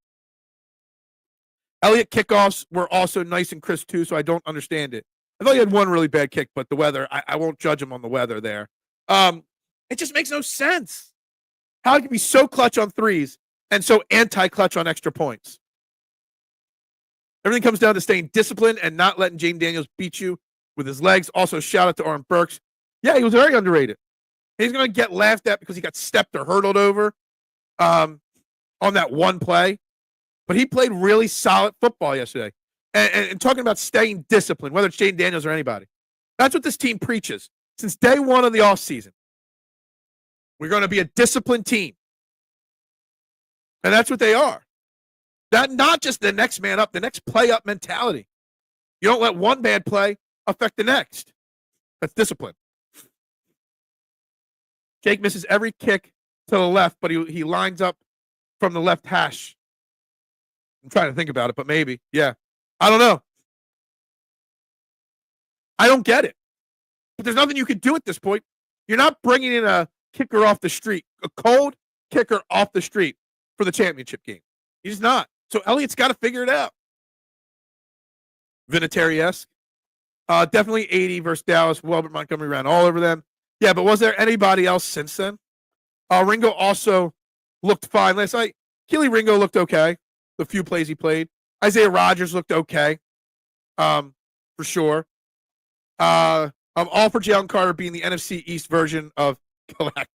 Elliott kickoffs were also nice and crisp, too, so I don't understand it. I thought he had one really bad kick, but the weather, I won't judge him on the weather there. It just makes no sense. How he can be so clutch on threes and so anti-clutch on extra points. Everything comes down to staying disciplined and not letting James Daniels beat you with his legs. Also, shout out to Orm Burks. Yeah, he was very underrated. He's going to get laughed at because he got stepped or hurdled over on that one play. But he played really solid football yesterday. And talking about staying disciplined, whether it's Jaden Daniels or anybody. That's what this team preaches. Since day one of the offseason, we're going to be a disciplined team. And that's what they are. That not just the next man up, the next play up mentality. You don't let one bad play affect the next. That's discipline. Jake misses every kick to the left, but he lines up from the left hash. I'm trying to think about it, but maybe. Yeah. I don't know. I don't get it. But there's nothing you can do at this point. You're not bringing in a kicker off the street, a cold kicker off the street for the championship game. He's not. So Elliott's got to figure it out. Vinatieri-esque. Definitely 80 versus Dallas. Welbert Montgomery ran all over them. Yeah, but was there anybody else since then? Ringo also looked fine last night. Keely Ringo looked okay. The few plays he played. Isaiah Rodgers looked okay. For sure. I'm all for Jalen Carter being the NFC East version of Galactus.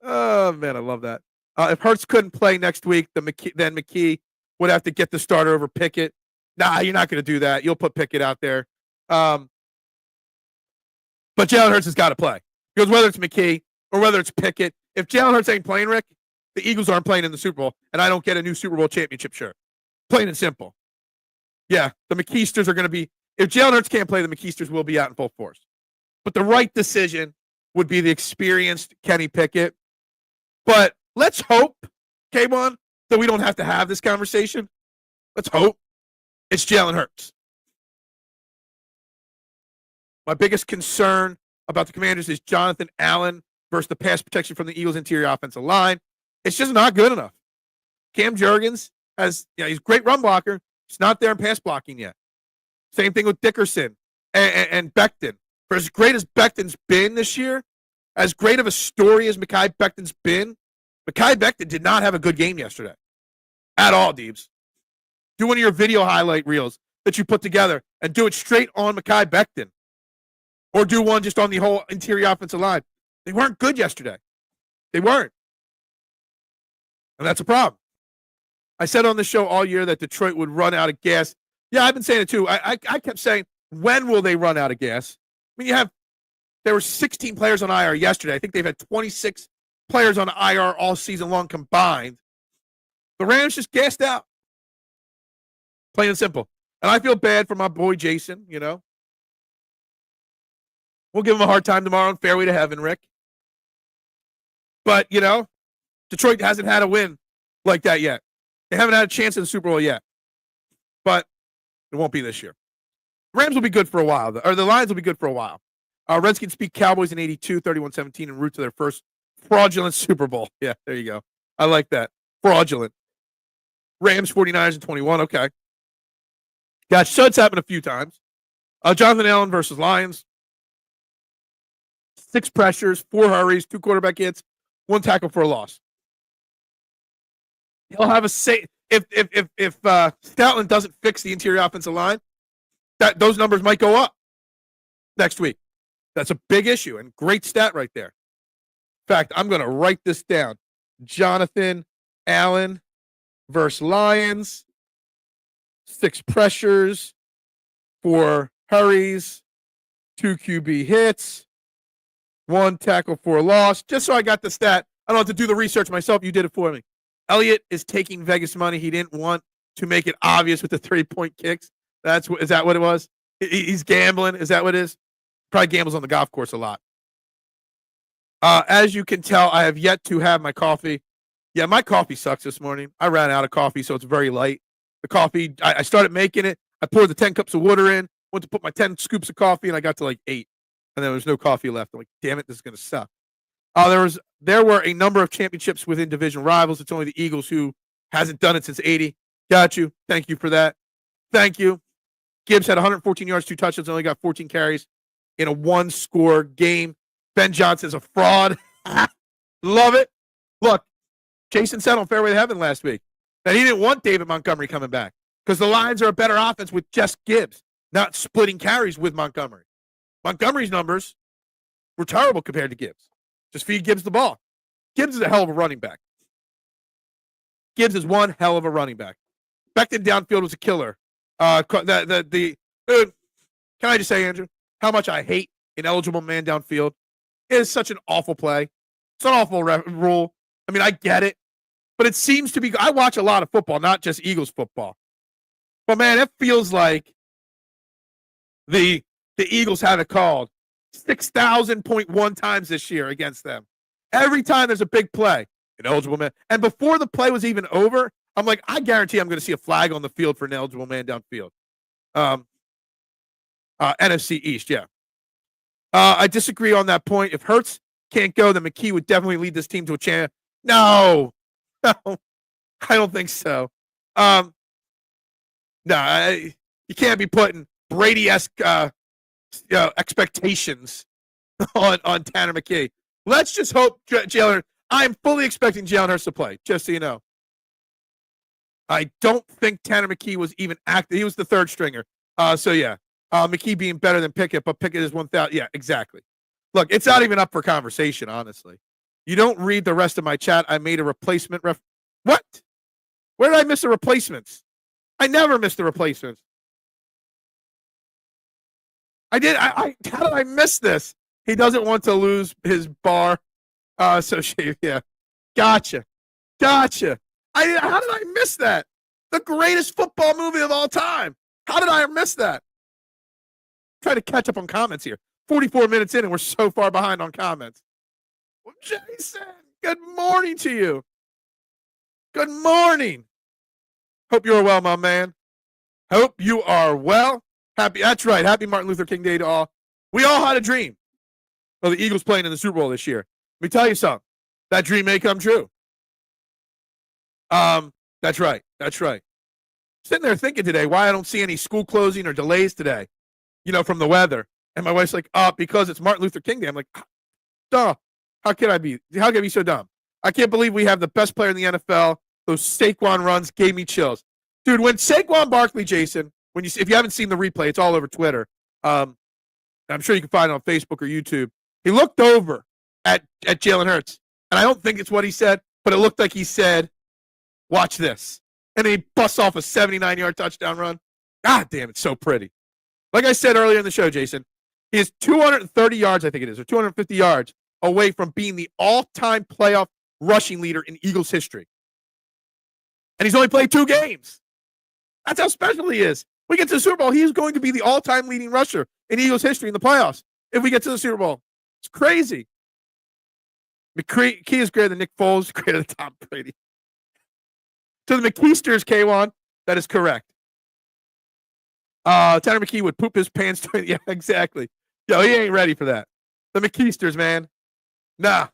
Oh, man, I love that. If Hurts couldn't play next week, then McKee would have to get the starter over Pickett. Nah, you're not going to do that. You'll put Pickett out there. But Jalen Hurts has got to play. Because whether it's McKee or whether it's Pickett, if Jalen Hurts ain't playing, Rick, the Eagles aren't playing in the Super Bowl, and I don't get a new Super Bowl championship shirt. Plain and simple. Yeah, the McKeesters are going to be, if Jalen Hurts can't play, the McKeesters will be out in full force. But the right decision would be the experienced Kenny Pickett. But let's hope, K1, that we don't have to have this conversation. Let's hope it's Jalen Hurts. My biggest concern about the Commanders is Jonathan Allen versus the pass protection from the Eagles' interior offensive line. It's just not good enough. Cam Jurgens he's a great run blocker. He's not there in pass blocking yet. Same thing with Dickerson and Becton. For as great as Becton's been this year, as great of a story as Mekhi Becton's been, Mekhi Becton did not have a good game yesterday. At all, Deebs. Do one of your video highlight reels that you put together and do it straight on Mekhi Becton. Or do one just on the whole interior offensive line. They weren't good yesterday. They weren't. And that's a problem. I said on the show all year that Detroit would run out of gas. Yeah, I've been saying it too. I kept saying, when will they run out of gas? I mean, there were 16 players on IR yesterday. I think they've had 26 players on IR all season long combined. The Rams just gassed out. Plain and simple. And I feel bad for my boy Jason, you know. We'll give him a hard time tomorrow on Fairway to Heaven, Rick. But, you know, Detroit hasn't had a win like that yet. They haven't had a chance in the Super Bowl yet. But it won't be this year. The Rams will be good for a while, or the Lions will be good for a while. Redskins beat Cowboys in 82, 31-17, en route to their first fraudulent Super Bowl. Yeah, there you go. I like that. Fraudulent. Rams, 49ers in 21. Okay. Gotcha. So it's happened a few times. Jonathan Allen versus Lions. 6 pressures, 4 hurries, 2 quarterback hits, 1 tackle for a loss. He'll have a say if Stoutland doesn't fix the interior offensive line, those numbers might go up next week. That's a big issue and great stat right there. In fact, I'm going to write this down. Jonathan Allen versus Lions. 6 pressures, 4 hurries, 2 QB hits, 1 tackle for a loss. Just so I got the stat. I don't have to do the research myself. You did it for me. Elliott is taking Vegas money. He didn't want to make it obvious with the 3-point kicks. Is that what it was? He's gambling. Is that what it is? Probably gambles on the golf course a lot. As you can tell, I have yet to have my coffee. Yeah, my coffee sucks this morning. I ran out of coffee, so it's very light. The coffee, I started making it. I poured the 10 cups of water in, went to put my 10 scoops of coffee, and I got to like 8. And then there was no coffee left. I'm like, damn it, this is going to suck. There were a number of championships within division rivals. It's only the Eagles who hasn't done it since 80. Got you. Thank you for that. Thank you. Gibbs had 114 yards, 2 touchdowns, only got 14 carries in a 1-score game. Ben Johnson's a fraud. Love it. Look, Jason said on Fairway to Heaven last week that he didn't want David Montgomery coming back because the Lions are a better offense with just Gibbs, not splitting carries with Montgomery. Montgomery's numbers were terrible compared to Gibbs. Just feed Gibbs the ball. Gibbs is a hell of a running back. Gibbs is one hell of a running back. Becton downfield was a killer. Can I just say, Andrew, how much I hate ineligible man downfield? It is such an awful play. It's an awful rule. I mean, I get it, but it seems to be. I watch a lot of football, not just Eagles football. But man, it feels like the Eagles have it called 6,000.1 times this year against them. Every time there's a big play, ineligible man, and before the play was even over, I'm like, I guarantee I'm going to see a flag on the field for an eligible man downfield. NFC East, yeah. I disagree on that point. If Hurts can't go, then McKee would definitely lead this team to a chance. No, I don't think so. You can't be putting Brady-esque expectations on Tanner McKee. Let's just hope Jalen. I'm fully expecting Jalen Hurts to play, just so you know. I don't think Tanner McKee was even active. He was the third stringer. So, yeah. McKee being better than Pickett, but Pickett is 1,000. Yeah, exactly. Look, it's not even up for conversation, honestly. You don't read the rest of my chat. I made a replacement. What? Where did I miss the replacements? I never missed the replacements. I did. How did I miss this? He doesn't want to lose his bar association. Yeah. Gotcha. How did I miss that? The greatest football movie of all time. How did I miss that? Try to catch up on comments here. 44 minutes in, and we're so far behind on comments. Well, Jason, good morning to you. Good morning. Hope you are well, my man. Hope you are well. Happy. That's right. Happy Martin Luther King Day to all. We all had a dream of the Eagles playing in the Super Bowl this year. Let me tell you something. That dream may come true. That's right. Sitting there thinking today why I don't see any school closing or delays today, from the weather. And my wife's like, because it's Martin Luther King Day. I'm like, duh. How can I be so dumb? I can't believe we have the best player in the NFL. Those Saquon runs gave me chills. Dude, when Saquon Barkley, Jason, if you haven't seen the replay, it's all over Twitter. I'm sure you can find it on Facebook or YouTube. He looked over at Jalen Hurts, and I don't think it's what he said, but it looked like he said, watch this. And then he busts off a 79-yard touchdown run. God damn, it's so pretty. Like I said earlier in the show, Jason, he is 230 yards, I think it is, or 250 yards away from being the all-time playoff rushing leader in Eagles history. And he's only played 2 games. That's how special he is. We get to the Super Bowl, he's going to be the all-time leading rusher in Eagles history in the playoffs if we get to the Super Bowl. It's crazy. McKee is greater than Nick Foles, greater than Tom Brady. To the McKeesters, K1, that is correct. Tanner McKee would poop his pants. Yeah, exactly. Yo, he ain't ready for that. The McKeesters, man. Nah.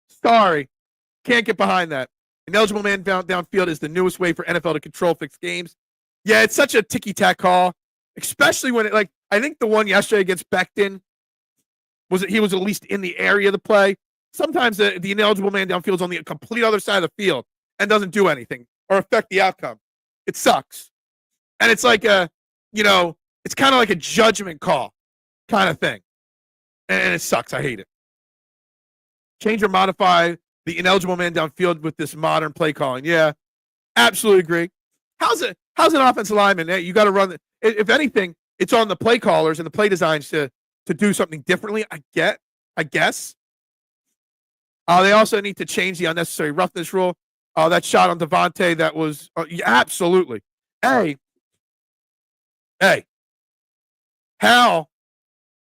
Sorry. Can't get behind that. Ineligible man downfield is the newest way for NFL to control fixed games. Yeah, it's such a ticky-tack call, especially when I think the one yesterday against Becton, he was at least in the area of the play. Sometimes the ineligible man downfield is on the complete other side of the field and doesn't do anything or affect the outcome. It sucks. And it's like it's kind of like a judgment call kind of thing. And it sucks. I hate it. Change or modify the ineligible man downfield with this modern play calling. Yeah, absolutely agree. How's an offensive lineman? You got to run. If anything, it's on the play callers and the play designs to do something differently. I guess. They also need to change the unnecessary roughness rule. That shot on Devontae, that was absolutely. Hey, how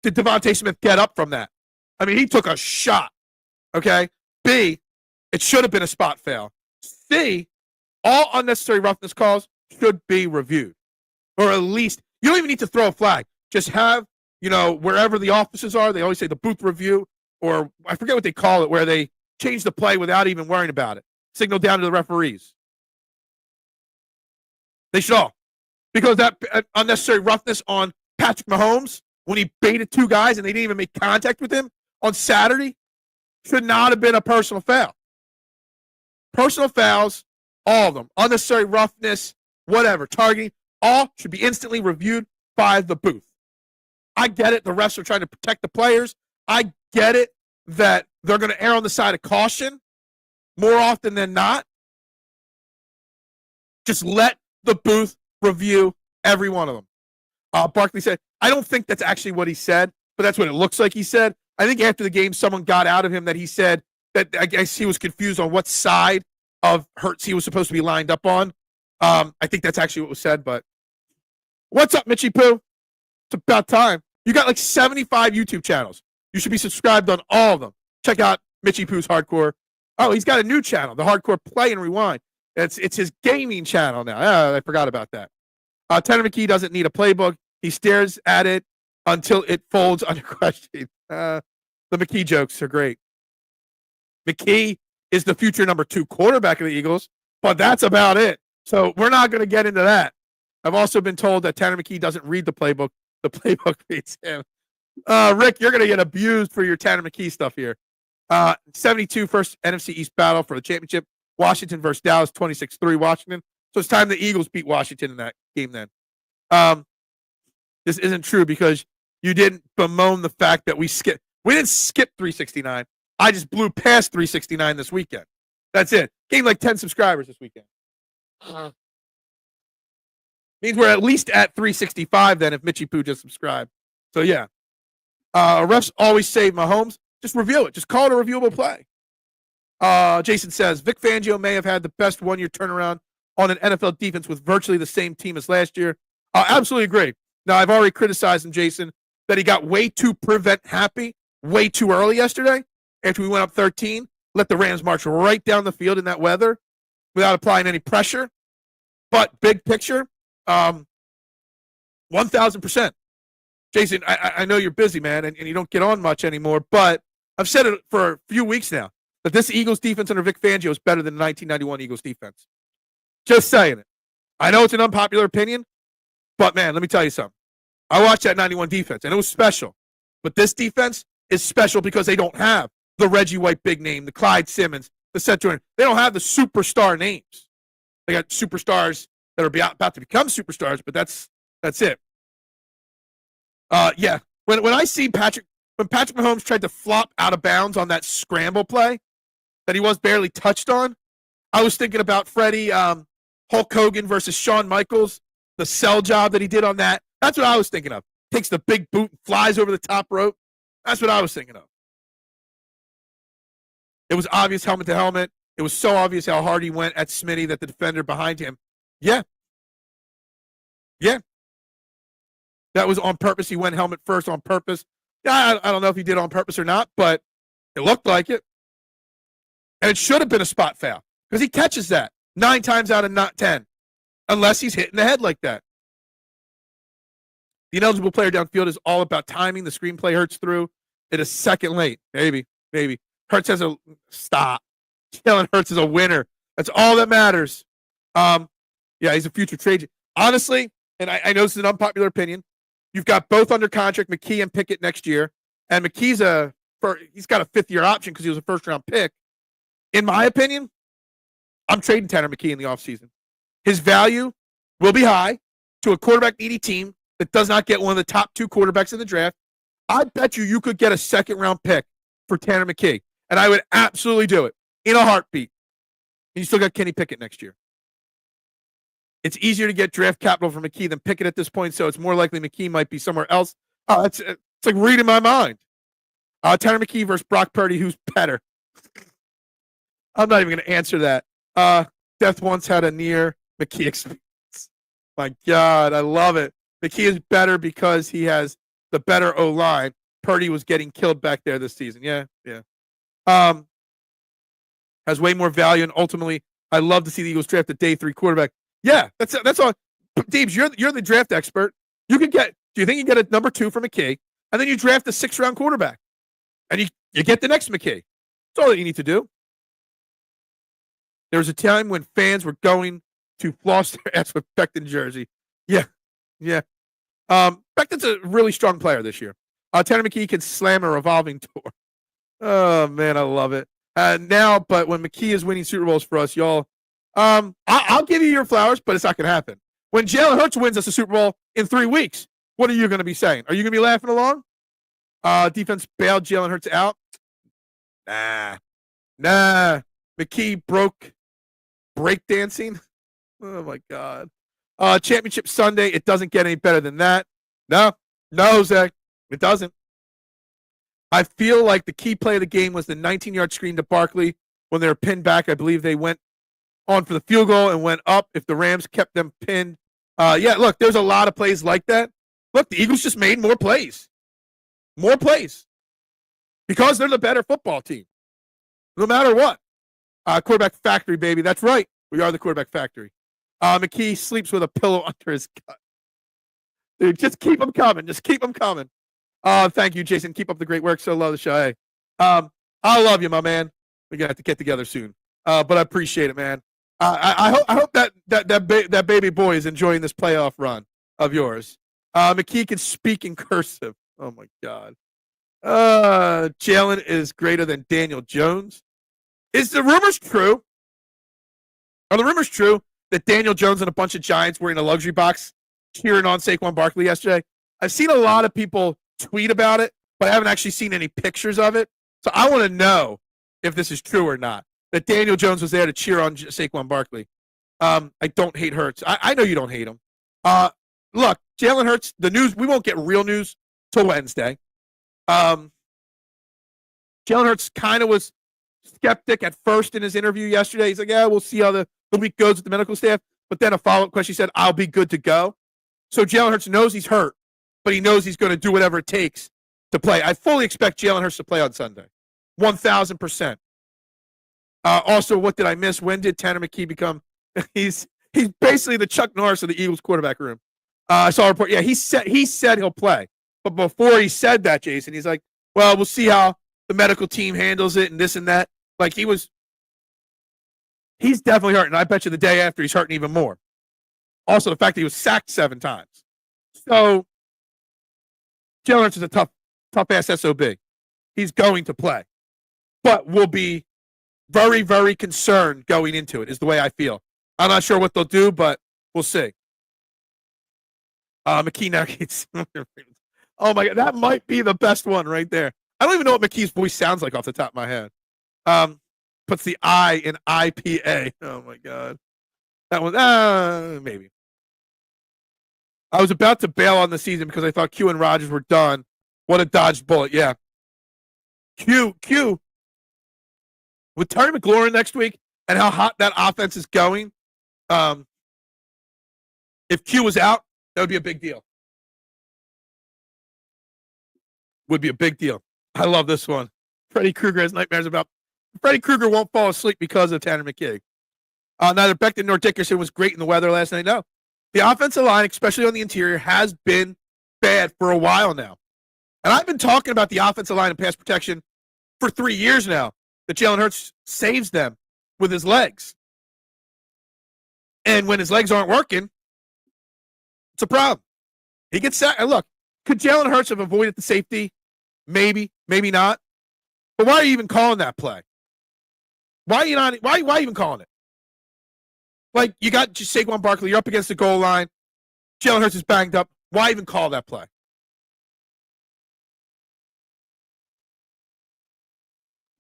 did Devontae Smith get up from that? I mean, he took a shot. Okay. B, it should have been a spot fail. C, all unnecessary roughness calls should be reviewed. Or at least, you don't even need to throw a flag. Just have, wherever the offices are, they always say the booth review, or I forget what they call it, where they change the play without even worrying about it. Signal down to the referees. They should all. Because that unnecessary roughness on Patrick Mahomes, when he baited 2 guys and they didn't even make contact with him on Saturday, should not have been a personal foul. Personal fouls, all of them, unnecessary roughness, whatever, targeting, all should be instantly reviewed by the booth. I get it. The refs are trying to protect the players. I get it that they're going to err on the side of caution more often than not. Just let the booth review every one of them. Barkley said, I don't think that's actually what he said, but that's what it looks like he said. I think after the game, someone got out of him that he said that I guess he was confused on what side of Hurts he was supposed to be lined up on. I think that's actually what was said, but what's up, Mitchie Poo? It's about time. You got like 75 YouTube channels. You should be subscribed on all of them. Check out Mitchie Poo's Hardcore. Oh, he's got a new channel, the Hardcore Play and Rewind. It's his gaming channel now. I forgot about that. Tanner McKee doesn't need a playbook. He stares at it until it folds under question. The McKee jokes are great. McKee is the future number 2 quarterback of the Eagles, but that's about it. So we're not going to get into that. I've also been told that Tanner McKee doesn't read the playbook. The playbook reads him. Rick, you're going to get abused for your Tanner McKee stuff here. 72 first NFC East battle for the championship. Washington versus Dallas, 26-3 Washington. So it's time the Eagles beat Washington in that game then. This isn't true because you didn't bemoan the fact that we didn't skip 369. I just blew past 369 this weekend. That's it. Gained like 10 subscribers this weekend. Means we're at least at 365 then if Mitchie Poo just subscribed. So yeah. Refs always save Mahomes. Just review it. Just call it a reviewable play. Jason says, Vic Fangio may have had the best one-year turnaround on an NFL defense with virtually the same team as last year. Absolutely agree. Now, I've already criticized him, Jason, that he got way too prevent happy way too early yesterday after we went up 13, let the Rams march right down the field in that weather without applying any pressure. But big picture, 1,000%. Jason, I know you're busy, man, and you don't get on much anymore, but I've said it for a few weeks now that this Eagles defense under Vic Fangio is better than the 1991 Eagles defense. Just saying it. I know it's an unpopular opinion, but man, let me tell you something. I watched that 91 defense, and it was special. But this defense is special because they don't have the Reggie White big name, the Clyde Simmons, the Centurion. They don't have the superstar names. They got superstars that are about to become superstars, but that's it. Yeah. When I see Patrick Mahomes tried to flop out of bounds on that scramble play that he was barely touched on, I was thinking about Freddie Hulk Hogan versus Shawn Michaels, the sell job that he did on that. That's what I was thinking of. Takes the big boot and flies over the top rope. That's what I was thinking of. It was obvious helmet to helmet. It was so obvious how hard he went at Smitty that the defender behind him. Yeah. That was on purpose. He went helmet first on purpose. Yeah, I don't know if he did it on purpose or not, but it looked like it. And it should have been a spot foul because he catches that 9 times out of not 10, unless he's hitting the head like that. The ineligible player downfield is all about timing. The screenplay Hurts through. It is second late. Maybe. Hurts has a stop. Jalen Hurts is a winner. That's all that matters. Yeah, he's a future trade. Honestly, and I know this is an unpopular opinion, you've got both under contract, McKee and Pickett next year, and McKee's he's got a 5th-year option because he was a first-round pick. In my opinion, I'm trading Tanner McKee in the offseason. His value will be high to a quarterback-needy team that does not get one of the top 2 quarterbacks in the draft. I bet you could get a second-round pick for Tanner McKee, and I would absolutely do it in a heartbeat. And you still got Kenny Pickett next year. It's easier to get draft capital for McKee than Pickett at this point, so it's more likely McKee might be somewhere else. It's like reading my mind. Tanner McKee versus Brock Purdy, who's better? I'm not even going to answer that. Death once had a near McKee experience. My God, I love it. McKee is better because he has the better O-line. Purdy was getting killed back there this season. Yeah. Has way more value, and ultimately, I love to see the Eagles draft a day 3 quarterback. Yeah, that's all. Deebs, you're the draft expert. Do you think you can get a number 2 for McKee, and then you draft a 6th-round quarterback, and you get the next McKee. That's all that you need to do. There was a time when fans were going to floss their ass with Becton jersey. Yeah. Becton's a really strong player this year. Tanner McKee can slam a revolving door. Oh, man, I love it. But when McKee is winning Super Bowls for us, y'all, I'll give you your flowers, but it's not going to happen. When Jalen Hurts wins us a Super Bowl in 3 weeks, what are you going to be saying? Are you going to be laughing along? Defense bailed Jalen Hurts out? Nah. McKee broke breakdancing. Oh, my God. Championship Sunday, it doesn't get any better than that. No, Zach, it doesn't. I feel like the key play of the game was the 19-yard screen to Barkley when they were pinned back. I believe they went on for the field goal and went up if the Rams kept them pinned. Look, there's a lot of plays like that. Look, the Eagles just made more plays. More plays. Because they're the better football team. No matter what. Quarterback factory, baby. That's right. We are the quarterback factory. McKee sleeps with a pillow under his gut. Dude, just keep them coming. Thank you, Jason. Keep up the great work. So love the show. Hey, I love you, my man. We're going to have to get together soon. But I appreciate it, man. I hope that baby boy is enjoying this playoff run of yours. McKee can speak in cursive. Oh, my God. Jalen is greater than Daniel Jones. Is the rumors true? Are the rumors true that Daniel Jones and a bunch of Giants were in a luxury box cheering on Saquon Barkley yesterday? I've seen a lot of people tweet about it, but I haven't actually seen any pictures of it. So I want to know if this is true or not, that Daniel Jones was there to cheer on Saquon Barkley. I don't hate Hurts. I know you don't hate him. Look, Jalen Hurts, the news, we won't get real news till Wednesday. Jalen Hurts kind of was skeptic at first in his interview yesterday. He's like, yeah, we'll see how the week goes with the medical staff. But then a follow-up question, he said, I'll be good to go. So Jalen Hurts knows he's hurt, but he knows he's going to do whatever it takes to play. I fully expect Jalen Hurts to play on Sunday. 1,000%. Also, what did I miss? When did Tanner McKee become? He's basically the Chuck Norris of the Eagles quarterback room. I saw a report. Yeah, he said he'll play. But before he said that, Jason, he's like, well, we'll see how the medical team handles it and this and that. Like he's definitely hurting. I bet you the day after he's hurting even more. Also, the fact that he was sacked 7 times. So, Jalen Hurts is a tough-ass SOB. He's going to play. But we'll be very, very concerned going into it, is the way I feel. I'm not sure what they'll do, but we'll see. McKee navigates. Oh, my God. That might be the best one right there. I don't even know what McKee's voice sounds like off the top of my head. Puts the I in IPA. Oh, my God. That one, maybe. I was about to bail on the season because I thought Q and Rodgers were done. What a dodged bullet. Yeah. Q. With Terry McLaurin next week and how hot that offense is going, if Q was out, that would be a big deal. Would be a big deal. I love this one. Freddy Krueger has nightmares about. Freddy Krueger won't fall asleep because of Tanner McKee. Neither Becton nor Dickerson was great in the weather last night. No. The offensive line, especially on the interior, has been bad for a while now. And I've been talking about the offensive line and pass protection for 3 years now, that Jalen Hurts saves them with his legs. And when his legs aren't working, it's a problem. He gets sacked. And look, could Jalen Hurts have avoided the safety? Maybe, maybe not. But why are you even calling that play? Why are you not? Why even calling it? Like, you got Saquon Barkley, you're up against the goal line. Jalen Hurts is banged up. Why even call that play?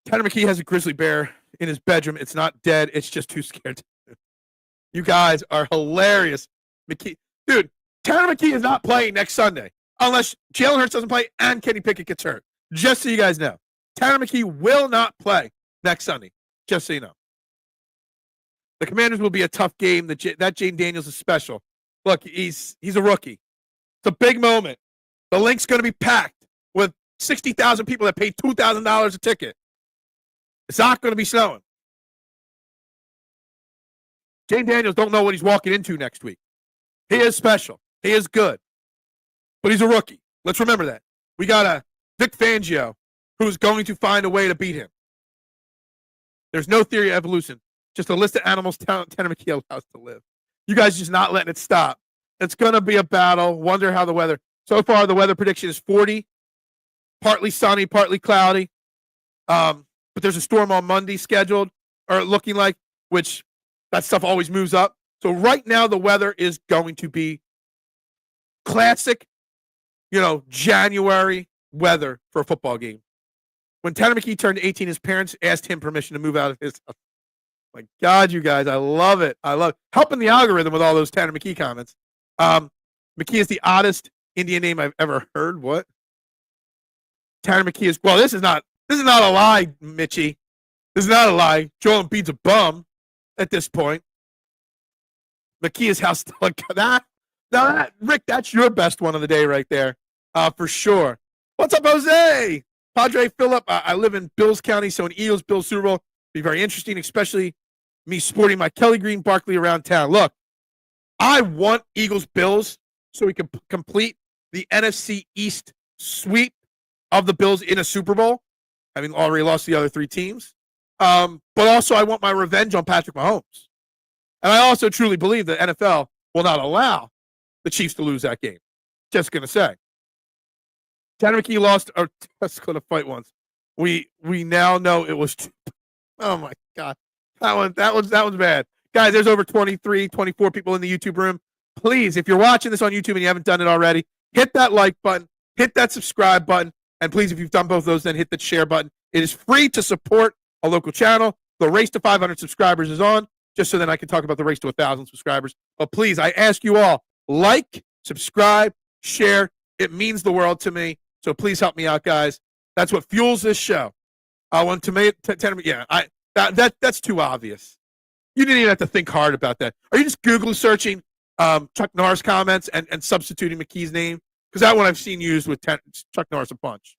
Tanner McKee has a grizzly bear in his bedroom. It's not dead. It's just too scared. You guys are hilarious. McKee, dude, Tanner McKee is not playing next Sunday unless Jalen Hurts doesn't play and Kenny Pickett gets hurt. Just so you guys know. Tanner McKee will not play next Sunday. Just so you know. The Commanders will be a tough game. That Jaden Daniels is special. Look, he's a rookie. It's a big moment. The link's going to be packed with 60,000 people that paid $2,000 a ticket. It's not going to be snowing. Jaden Daniels don't know what he's walking into next week. He is special. He is good. But he's a rookie. Let's remember that. We got a Vic Fangio who's going to find a way to beat him. There's no theory of evolution. Just a list of animals Tanner McKee allows to live. You guys just not letting it stop. It's going to be a battle. Wonder how the weather. So far, the weather prediction is 40. Partly sunny, partly cloudy. But there's a storm on Monday scheduled, or looking like, which that stuff always moves up. So right now, the weather is going to be classic, January weather for a football game. When Tanner McKee turned 18, his parents asked him permission to move out of his house. My God, you guys, I love it. I love helping the algorithm with all those Tanner McKee comments. McKee is the oddest Indian name I've ever heard. What? Tanner McKee is, well, this is not a lie, Mitchie. This is not a lie. Joel Embiid's a bum at this point. McKee is house. Rick, that's your best one of the day right there, for sure. What's up, Jose? Padre Phillip, I live in Bills County, so an Eagles-Bills Super Bowl be very interesting, especially me sporting my Kelly Green Barkley around town. Look, I want Eagles-Bills so we can complete the NFC East sweep of the Bills in a Super Bowl, having already lost the other 3 teams. But also I want my revenge on Patrick Mahomes. And I also truly believe that NFL will not allow the Chiefs to lose that game. Just going to say. Tanner McKee lost, or let's go to fight once. We now know it was, oh my God. That was bad. Guys, there's over 23, 24 people in the YouTube room. Please, if you're watching this on YouTube and you haven't done it already, hit that like button, hit that subscribe button, and please, if you've done both of those, then hit the share button. It is free to support a local channel. The race to 500 subscribers is on, just so then I can talk about the race to 1,000 subscribers. But please, I ask you all, like, subscribe, share. It means the world to me. So please help me out, guys. That's what fuels this show. I want to that's too obvious. You didn't even have to think hard about that. Are you just Google searching Chuck Norris comments and substituting McKee's name? Because that one I've seen used with Chuck Norris a bunch.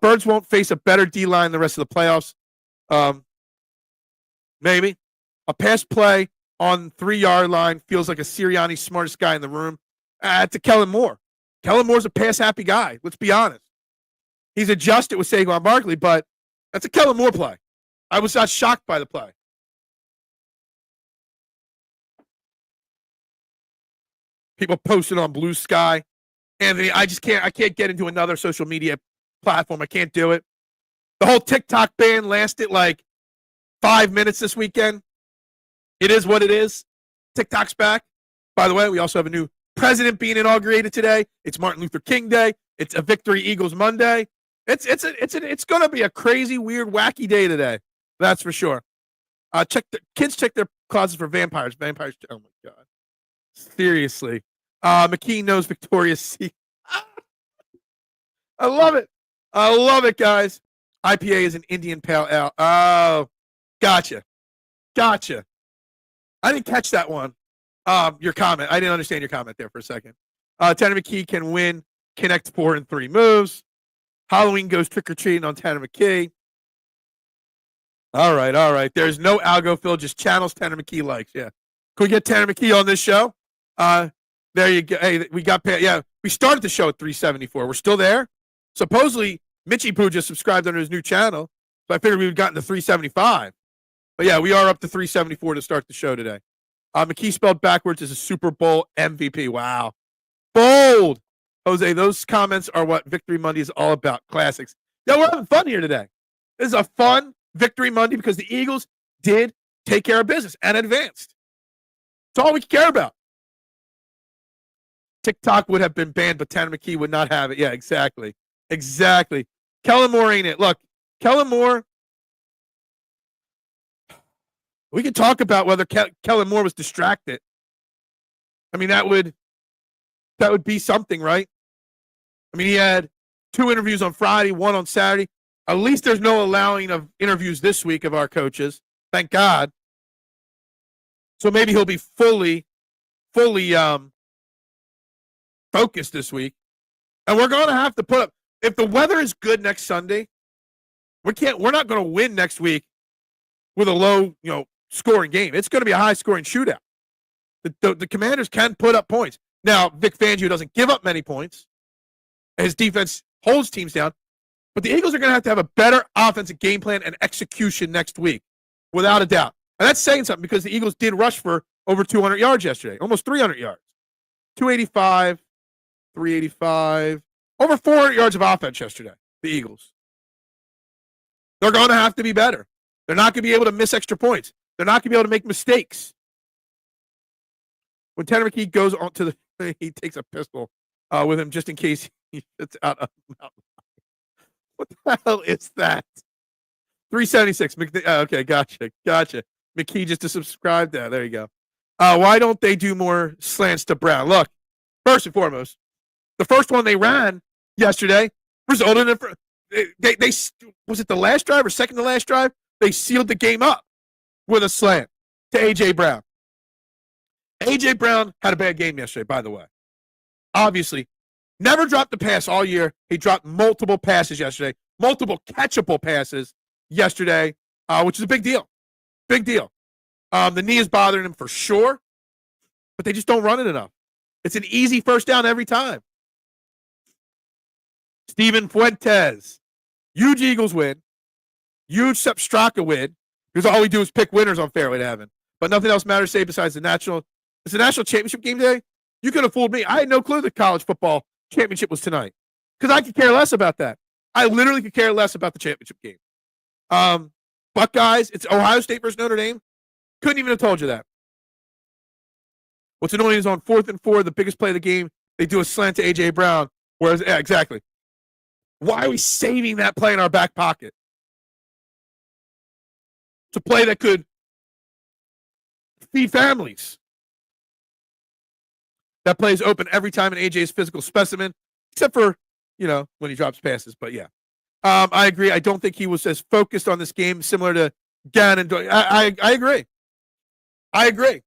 Birds won't face a better D-line the rest of the playoffs. Maybe. A pass play on 3-yard line feels like a Sirianni's smartest guy in the room. To Kellen Moore. Kellen Moore's a pass-happy guy. Let's be honest. He's adjusted with Saquon Barkley, but that's a Kellen Moore play. I was not shocked by the play. People posting on Blue Sky. Anthony, I can't get into another social media platform. I can't do it. The whole TikTok ban lasted like 5 minutes this weekend. It is what it is. TikTok's back. By the way, we also have a new president being inaugurated today. It's Martin Luther King Day. It's a Victory Eagles Monday. It's going to be a crazy, weird, wacky day today. That's for sure. Kids check their closets for vampires. Vampires. Oh my God. Seriously. McKee knows Victoria's Secret. I love it. I love it, guys. IPA is an Indian Pale Ale. Oh, gotcha. I didn't catch that one. Your comment. I didn't understand your comment there for a second. Tanner McKee can win Connect 4 in 3 moves. Halloween goes trick-or-treating on Tanner McKee. All right. There's no algo fill, just channels Tanner McKee likes. Yeah. Can we get Tanner McKee on this show? There you go. Hey, we got paid. Yeah, we started the show at 374. We're still there. Supposedly, Mitchie Poo just subscribed under his new channel, so I figured we would gotten to 375. But yeah, we are up to 374 to start the show today. McKee spelled backwards is a Super Bowl MVP. Wow. Bold. Jose, those comments are what Victory Monday is all about. Classics. Yeah, we're having fun here today. This is a fun Victory Monday because the Eagles did take care of business and advanced. That's all we care about. TikTok would have been banned, but Tanner McKee would not have it. Yeah, exactly. Kellen Moore ain't it. Look, Kellen Moore, we could talk about whether Kellen Moore was distracted. I mean, that would be something, right? I mean, he had 2 interviews on Friday, 1 on Saturday. At least there's no allowing of interviews this week of our coaches. Thank God. So maybe he'll be fully focused this week. And we're going to have to put up, if the weather is good next Sunday, we're not going to win next week with a low, scoring game. It's going to be a high scoring shootout. The Commanders can put up points. Now, Vic Fangio doesn't give up many points. His defense holds teams down. But the Eagles are going to have a better offensive game plan and execution next week, without a doubt. And that's saying something because the Eagles did rush for over 200 yards yesterday, almost 300 yards. 285, 385, over 400 yards of offense yesterday, the Eagles. They're going to have to be better. They're not going to be able to miss extra points. They're not going to be able to make mistakes. When Tanner McKee goes on to he takes a pistol with him just in case he shits out a mountain. What the hell is that? 376. Okay, gotcha. McKee just to subscribe. There you go. Why don't they do more slants to Brown? Look, first and foremost, the first one they ran yesterday resulted in they was it the last drive or second to last drive? They sealed the game up with a slant to A.J. Brown. A.J. Brown had a bad game yesterday, by the way. Obviously, never dropped a pass all year. He dropped multiple passes yesterday, multiple catchable passes yesterday, which is a big deal. Big deal. The knee is bothering him for sure, but they just don't run it enough. It's an easy first down every time. Steven Fuentes. Huge Eagles win. Huge Sepp Straka win. Because all we do is pick winners on Fairway to Heaven. But nothing else matters today besides it's the national championship game today. You could have fooled me. I had no clue the college football championship was tonight. Because I could care less about that. I literally could care less about the championship game. Buckeyes, it's Ohio State versus Notre Dame. Couldn't even have told you that. What's annoying is on 4th and 4, the biggest play of the game, they do a slant to A.J. Brown. Whereas, yeah, exactly. Why are we saving that play in our back pocket? It's a play that could feed families. That play is open every time in AJ's physical specimen, except for, when he drops passes. But, yeah. I agree. I don't think he was as focused on this game, similar to Gann and Doyle. I agree. AJ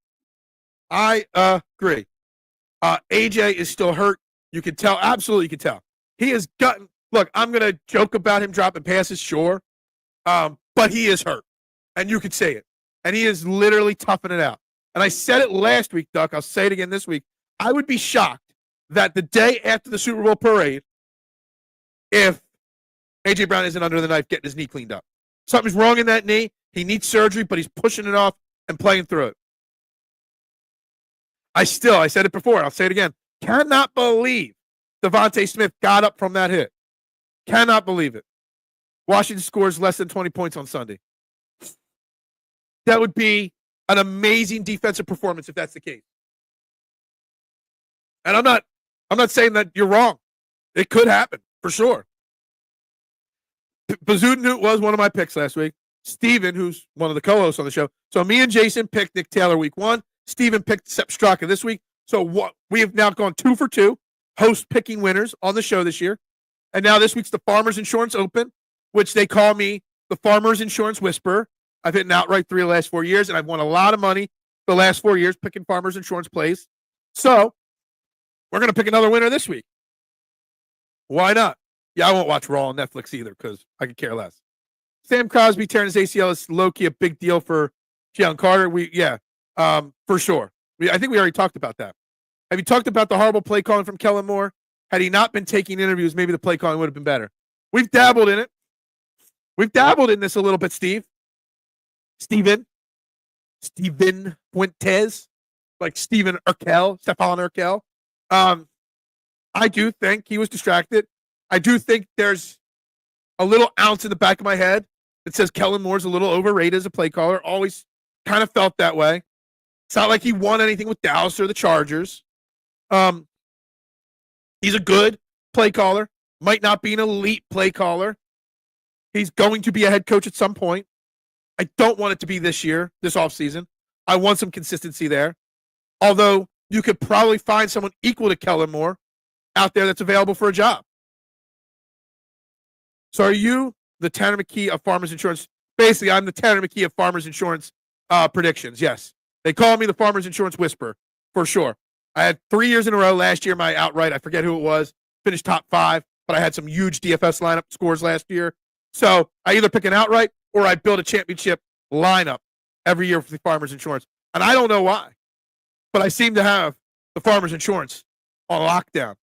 is still hurt. You can tell. Absolutely, you can tell. He has gotten. Look, I'm going to joke about him dropping passes, sure. But he is hurt. And you could say it. And he is literally toughing it out. And I said it last week, Duck. I'll say it again this week. I would be shocked that the day after the Super Bowl parade, if A.J. Brown isn't under the knife getting his knee cleaned up. Something's wrong in that knee. He needs surgery, but he's pushing it off and playing through it. I said it before. I'll say it again. Cannot believe Devontae Smith got up from that hit. Cannot believe it. Washington scores less than 20 points on Sunday. That would be an amazing defensive performance if that's the case. And I'm not saying that you're wrong. It could happen, for sure. Bazudin was one of my picks last week. Steven, who's one of the co-hosts on the show. So me and Jason picked Nick Taylor week 1. Steven picked Sepp Straka this week. So what we have now gone 2 for 2, host picking winners on the show this year. And now this week's the Farmers Insurance Open, which they call me the Farmers Insurance Whisperer. I've hit an outright 3 of the last 4 years, and I've won a lot of money the last 4 years picking Farmers Insurance plays. So we're going to pick another winner this week. Why not? Yeah, I won't watch Raw on Netflix either because I could care less. Sam Crosby tearing his ACL is low-key a big deal for Jalen Carter. For sure. I think we already talked about that. Have you talked about the horrible play calling from Kellen Moore? Had he not been taking interviews, maybe the play calling would have been better. We've dabbled in it. We've dabbled in this a little bit, Steven Fuentes, like Stefan Urkel. I do think he was distracted. I do think there's a little ounce in the back of my head that says Kellen Moore's a little overrated as a play caller. Always kind of felt that way. It's not like he won anything with Dallas or the Chargers. He's a good play caller. Might not be an elite play caller. He's going to be a head coach at some point. I don't want it to be this year, this offseason. I want some consistency there. Although you could probably find someone equal to Kellen Moore out there that's available for a job. So are you the Tanner McKee of Farmers Insurance? Basically, I'm the Tanner McKee of Farmers Insurance predictions, yes. They call me the Farmers Insurance Whisperer, for sure. I had 3 years in a row last year, my outright, I forget who it was, finished top 5, but I had some huge DFS lineup scores last year. So I either pick an outright or I build a championship lineup every year for the Farmers Insurance. And I don't know why, but I seem to have the Farmers Insurance on lockdown.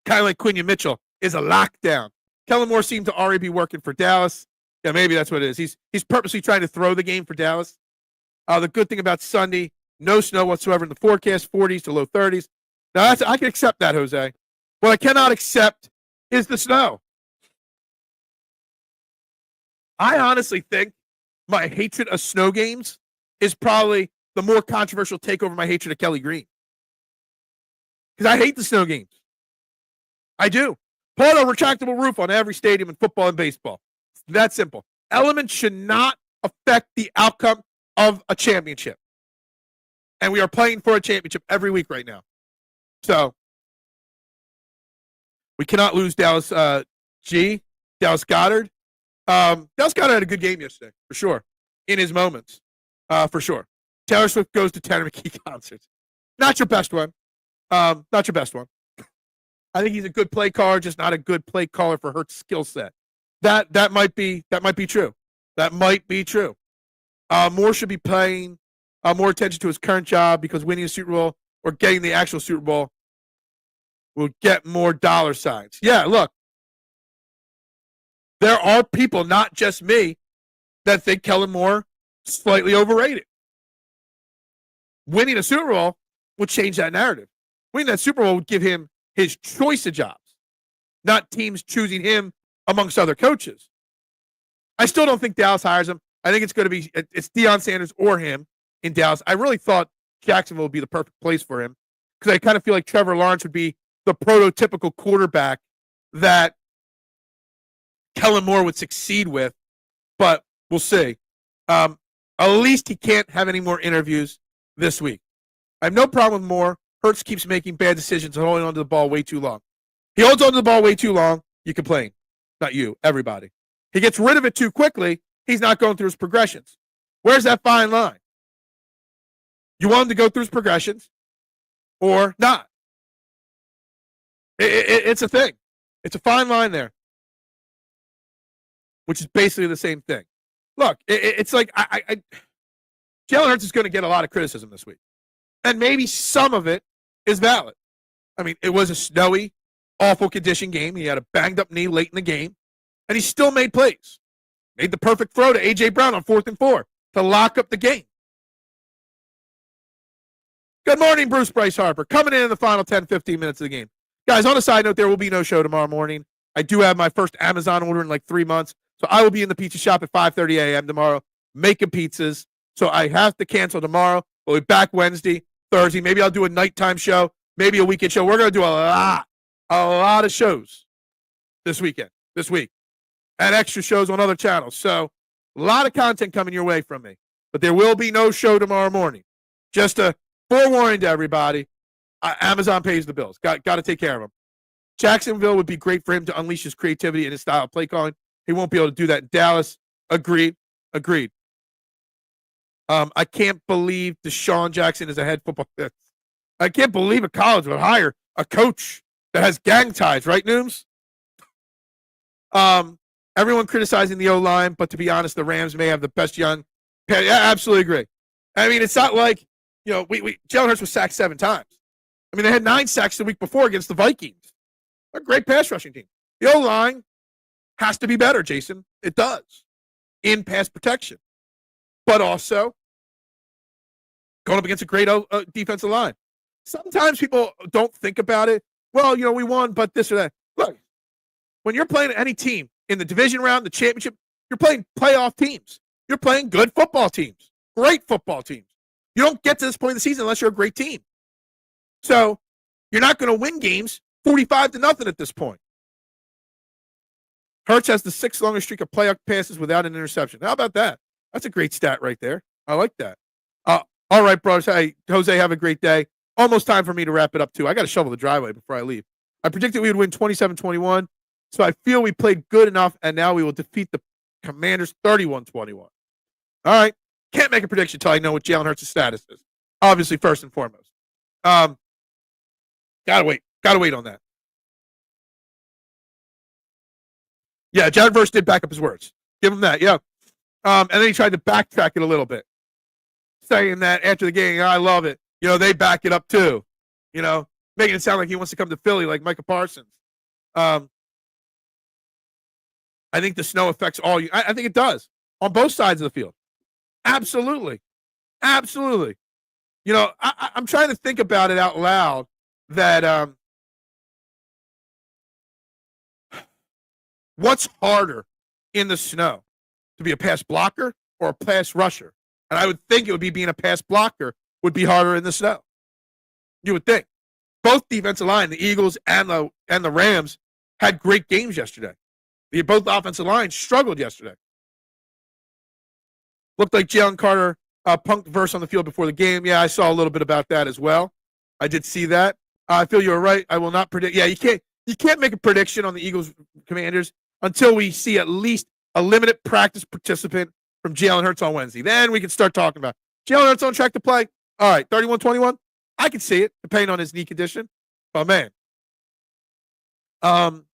Kind of like Quinyon Mitchell is a lockdown. Kellen Moore seemed to already be working for Dallas. Yeah, maybe that's what it is. He's purposely trying to throw the game for Dallas. The good thing about Sunday, no snow whatsoever in the forecast, 40s to low 30s. Now, I can accept that, Jose. What I cannot accept is the snow. I honestly think my hatred of snow games is probably the more controversial take over my hatred of Kelly Green. Because I hate the snow games. I do. Put a retractable roof on every stadium in football and baseball. It's that simple. Elements should not affect the outcome of a championship. And we are playing for a championship every week right now. So we cannot lose Dallas Goddard. Dallas Goddard had a good game yesterday, for sure. In his moments, for sure. Taylor Swift goes to Tanner McKee concerts. Not your best one. Not your best one. I think he's a good play caller, just not a good play caller for Hurts' skill set. That might be true. That might be true. Moore should be paying more attention to his current job because winning a Super Bowl or getting the actual Super Bowl will get more dollar signs. Yeah, look. There are people, not just me, that think Kellen Moore is slightly overrated. Winning a Super Bowl would change that narrative. Winning that Super Bowl would give him his choice of jobs, not teams choosing him amongst other coaches. I still don't think Dallas hires him. I think it's going to be it's Deion Sanders or him in Dallas. I really thought Jacksonville would be the perfect place for him because I kind of feel like Trevor Lawrence would be the prototypical quarterback that Kellen Moore would succeed with, but we'll see. At least he can't have any more interviews this week. I have no problem with Moore. Hurts keeps making bad decisions and holding onto the ball way too long. He holds onto the ball way too long, you complain. Not you, everybody. He gets rid of it too quickly, he's not going through his progressions. Where's that fine line? You want him to go through his progressions or not? It's a thing. It's a fine line there, which is basically the same thing. Look, it's like Jalen Hurts is going to get a lot of criticism this week. And maybe some of it is valid. I mean, it was a snowy, awful condition game. He had a banged-up knee late in the game, and he still made plays. Made the perfect throw to A.J. Brown on 4th and 4 to lock up the game. Good morning, Bruce Bryce Harper, coming in the final 10, 15 minutes of the game. Guys, on a side note, there will be no show tomorrow morning. I do have my first Amazon order in like 3 months, so I will be in the pizza shop at 5:30 a.m. tomorrow making pizzas. So I have to cancel tomorrow. We'll be back Wednesday, Thursday. Maybe I'll do a nighttime show, maybe a weekend show. We're going to do a lot of shows this week, and extra shows on other channels. So a lot of content coming your way from me. But there will be no show tomorrow morning. Just a forewarning to everybody, Amazon pays the bills. Got to take care of him. Jacksonville would be great for him to unleash his creativity and his style of play calling. He won't be able to do that in Dallas. Agreed. I can't believe Deshaun Jackson is a head football coach. I can't believe a college would hire a coach that has gang ties, right, Nooms? Everyone criticizing the O-line, but to be honest, the Rams may have the best young. Yeah, absolutely agree. I mean, it's not like, Jalen Hurts was sacked 7 times. I mean, they had 9 sacks the week before against the Vikings. They're a great pass rushing team. The O-line has to be better, Jason. It does. In pass protection. But also, going up against a great defensive line. Sometimes people don't think about it. Well, we won, but this or that. Look, when you're playing any team in the division round, the championship, you're playing playoff teams. You're playing good football teams, great football teams. You don't get to this point in the season unless you're a great team. So you're not going to win games 45-0 at this point. Hurts has the 6th longest streak of playoff passes without an interception. How about that? That's a great stat right there. I like that. All right, brothers. Hey, Jose, have a great day. Almost time for me to wrap it up, too. I got to shovel the driveway before I leave. I predicted we would win 27-21, so I feel we played good enough, and now we will defeat the Commanders 31-21. All right. Can't make a prediction until I know what Jalen Hurts' status is. Obviously, first and foremost. Gotta wait on that. Yeah, Jared Verse did back up his words. Give him that, yeah. And then he tried to backtrack it a little bit, saying that after the game, I love it. They back it up too. Making it sound like he wants to come to Philly like Micah Parsons. I think the snow affects all you. I think it does on both sides of the field. Absolutely. I'm trying to think about it out loud that what's harder in the snow, to be a pass blocker or a pass rusher? And I would think it would be being a pass blocker would be harder in the snow. You would think. Both defensive line, the Eagles and the Rams, had great games yesterday. Both offensive lines struggled yesterday. Looked like Jalen Carter punked Verse on the field before the game. Yeah, I saw a little bit about that as well. I did see that. I feel you're right. I will not predict. Yeah, you can't make a prediction on the Eagles Commanders until we see at least a limited practice participant from Jalen Hurts on Wednesday. Then we can start talking about Jalen Hurts on track to play. All right, 31-21. I can see it, depending on his knee condition. Oh, man.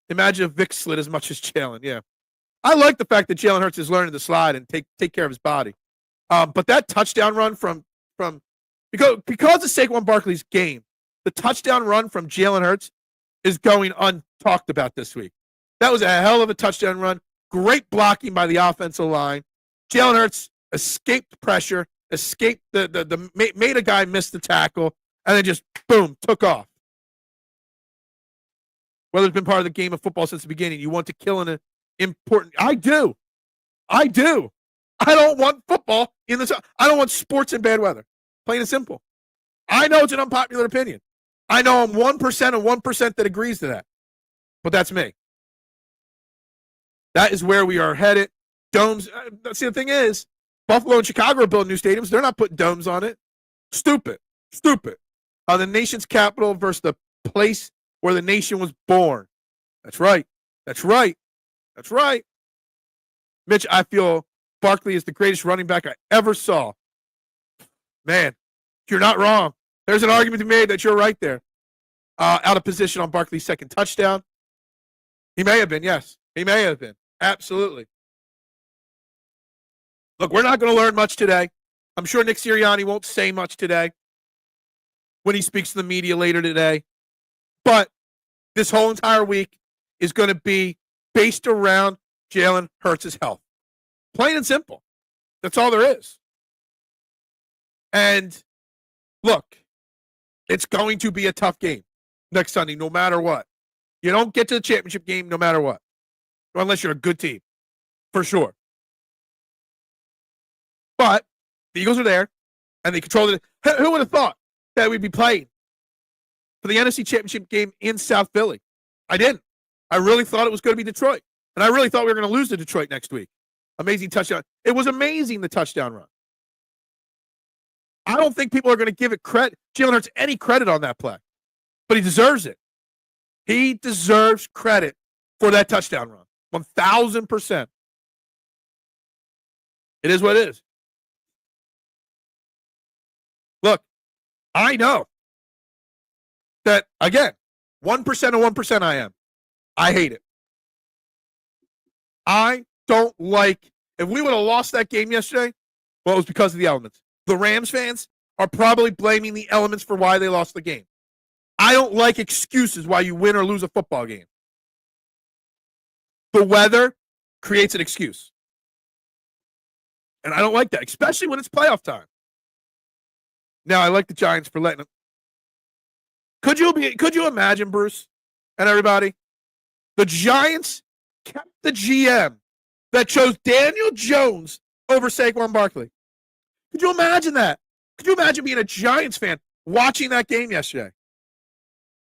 Imagine if Vic slid as much as Jalen. Yeah. I like the fact that Jalen Hurts is learning to slide and take care of his body. But that touchdown run from because of Saquon Barkley's game, the touchdown run from Jalen Hurts is going untalked about this week. That was a hell of a touchdown run. Great blocking by the offensive line. Jalen Hurts escaped pressure, made a guy miss the tackle, and then just, boom, took off. Whether it's been part of the game of football since the beginning, you want to kill an important. I do. I don't want football in the. I don't want sports in bad weather. Plain and simple. I know it's an unpopular opinion. I know I'm 1% and 1% that agrees to that. But that's me. That is where we are headed. Domes. See, the thing is, Buffalo and Chicago are building new stadiums. They're not putting domes on it. Stupid. The nation's capital versus the place where the nation was born. That's right. Mitch, I feel Barkley is the greatest running back I ever saw. Man, you're not wrong. There's an argument to be made that you're right there. Out of position on Barkley's second touchdown. He may have been, yes. He may have been. Absolutely. Look, we're not going to learn much today. I'm sure Nick Sirianni won't say much today when he speaks to the media later today. But this whole entire week is going to be based around Jalen Hurts' health. Plain and simple. That's all there is. And look, It's going to be a tough game next Sunday, no matter what. You don't get to the championship game no matter what, unless you're a good team, for sure. But the Eagles are there, and they control it. Who would have thought that we'd be playing for the NFC Championship game in South Philly? I didn't. I really thought it was going to be Detroit, and I really thought we were going to lose to Detroit next week. Amazing touchdown. It was amazing, the touchdown run. I don't think people are going to give it credit, Jalen Hurts, any credit on that play, but he deserves it. He deserves credit for that touchdown run, 1,000%. It is what it is. Look, I know that, again, 1% of 1% I am. I hate it. I don't like, if we would have lost that game yesterday, well, it was because of the elements. The Rams fans are probably blaming the elements for why they lost the game. I don't like excuses why you win or lose a football game. The weather creates an excuse. And I don't like that, especially when it's playoff time. Now, I like the Giants for letting them. Could you imagine, Bruce and everybody? The Giants kept the GM that chose Daniel Jones over Saquon Barkley. Could you imagine that? Could you imagine being a Giants fan watching that game yesterday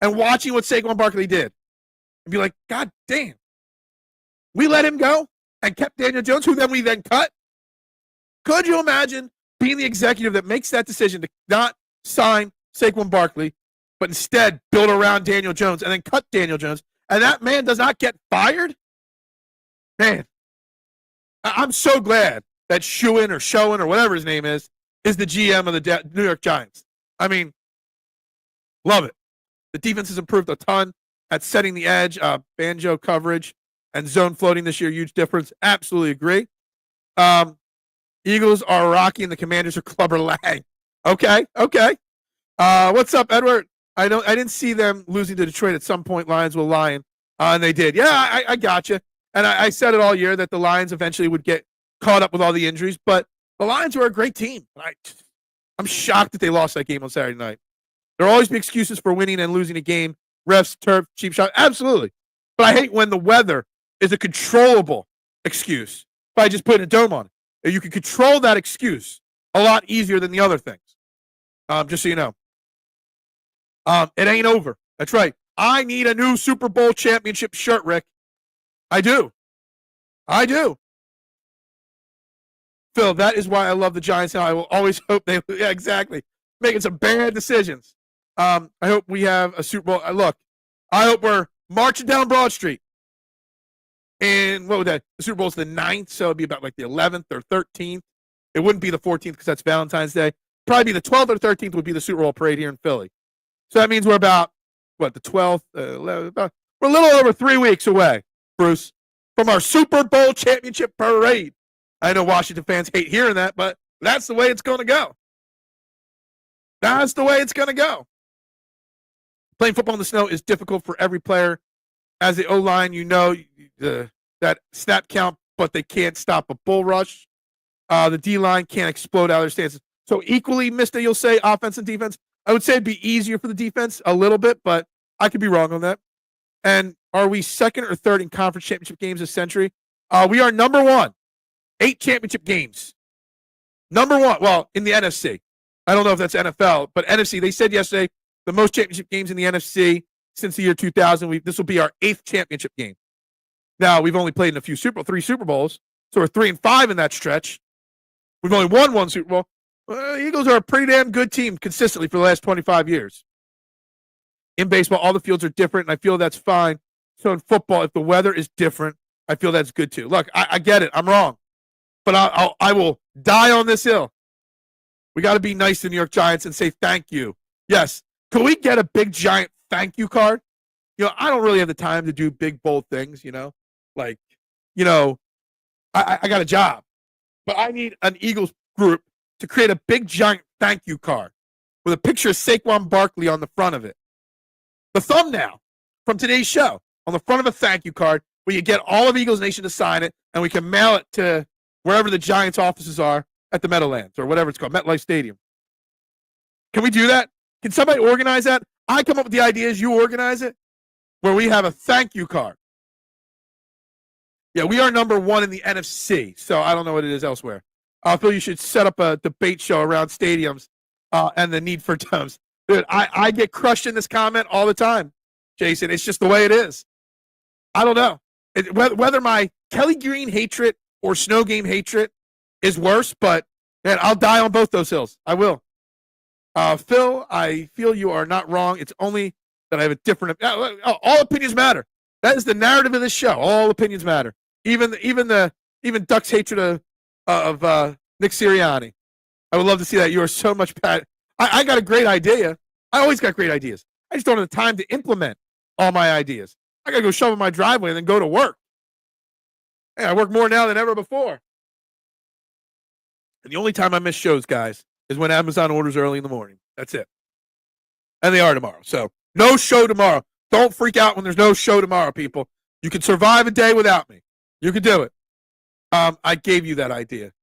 and watching what Saquon Barkley did and be like, God damn, we let him go and kept Daniel Jones, who we then cut? Could you imagine being the executive that makes that decision to not sign Saquon Barkley, but instead build around Daniel Jones and then cut Daniel Jones, and that man does not get fired? Man, I'm so glad that Schuin or whatever his name is the GM of the New York Giants. I mean, love it. The defense has improved a ton at setting the edge, banjo coverage, and zone floating this year. Huge difference. Absolutely agree. Eagles are rocky and the Commanders are clubber lang. Okay. What's up, Edward? I didn't see them losing to Detroit at some point. Lions will Lion, and they did. Yeah, I got you. And I said it all year that the Lions eventually would get caught up with all the injuries, but the Lions were a great team. I'm shocked that they lost that game on Saturday night. There'll always be excuses for winning and losing a game. Refs, turf, cheap shot. Absolutely. But I hate when the weather is a controllable excuse by just putting a dome on it. You can control that excuse a lot easier than the other things. Just so you know. It ain't over. That's right. I need a new Super Bowl championship shirt, Rick. I do. Phil, that is why I love the Giants now. I will always hope they, yeah, exactly, making some bad decisions. I hope we have a Super Bowl. Look, I hope we're marching down Broad Street. And what would that? The Super Bowl's the 9th, so it'd be about like the 11th or 13th. It wouldn't be the 14th because that's Valentine's Day. Probably be the 12th or 13th would be the Super Bowl parade here in Philly. So that means we're about, the 12th? 11th, we're a little over 3 weeks away, Bruce, from our Super Bowl championship parade. I know Washington fans hate hearing that, but that's the way it's going to go. That's the way it's going to go. Playing football in the snow is difficult for every player. As the O-line, that snap count, but they can't stop a bull rush. The D-line can't explode out of their stances. So equally, Mister, you'll say offense and defense. I would say it'd be easier for the defense a little bit, but I could be wrong on that. And are we second or third in conference championship games this century? We are number 1. 8 championship games. Number 1. Well, in the NFC. I don't know if that's NFL, but NFC. They said yesterday the most championship games in the NFC since the year 2000. This will be our 8th championship game. Now, we've only played in 3 Super Bowls, so we're 3-5 in that stretch. We've only won 1 Super Bowl. The Eagles are a pretty damn good team consistently for the last 25 years. In baseball, all the fields are different, and I feel that's fine. So in football, if the weather is different, I feel that's good too. Look, I get it. I'm wrong. But I will die on this hill. We got to be nice to the New York Giants and say thank you. Yes. Can we get a big, giant thank you card? I don't really have the time to do big, bold things, Like, I got a job. But I need an Eagles group to create a big, giant thank you card with a picture of Saquon Barkley on the front of it. The thumbnail from today's show on the front of a thank you card where you get all of Eagles Nation to sign it, and we can mail it to wherever the Giants offices are at the Meadowlands or whatever it's called, MetLife Stadium. Can we do that? Can somebody organize that? I come up with the ideas, you organize it, where we have a thank you card. Yeah, we are number 1 in the NFC, so I don't know what it is elsewhere. I feel you should set up a debate show around stadiums and the need for domes. Dude, I get crushed in this comment all the time, Jason. It's just the way it is. I don't know. Whether my Kelly Green hatred or Snow Game hatred is worse, but man, I'll die on both those hills. I will. Phil, I feel you are not wrong. It's only that I have a different. All opinions matter. That is the narrative of this show. All opinions matter. Even Duck's hatred of Nick Sirianni. I would love to see that. You are so much bad. I got a great idea. I always got great ideas. I just don't have the time to implement all my ideas. I got to go shovel my driveway and then go to work. Hey, I work more now than ever before. And the only time I miss shows, guys, is when Amazon orders early in the morning. That's it. And they are tomorrow. So no show tomorrow. Don't freak out when there's no show tomorrow, people. You can survive a day without me. You can do it. I gave you that idea.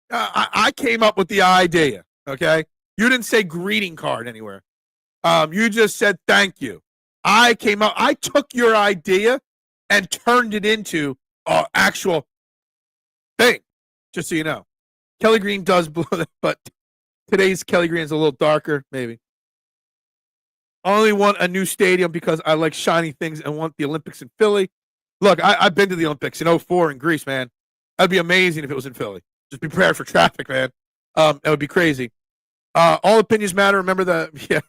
I came up with the idea, okay? You didn't say greeting card anywhere. You just said thank you. I took your idea and turned it into an actual thing, just so you know. Kelly Green does blow that, but today's Kelly Green is a little darker, maybe. I only want a new stadium because I like shiny things and want the Olympics in Philly. Look, I've been to the Olympics in 2004 in Greece, man. That'd be amazing if it was in Philly. Just be prepared for traffic, man. That would be crazy. All opinions matter. Remember yeah.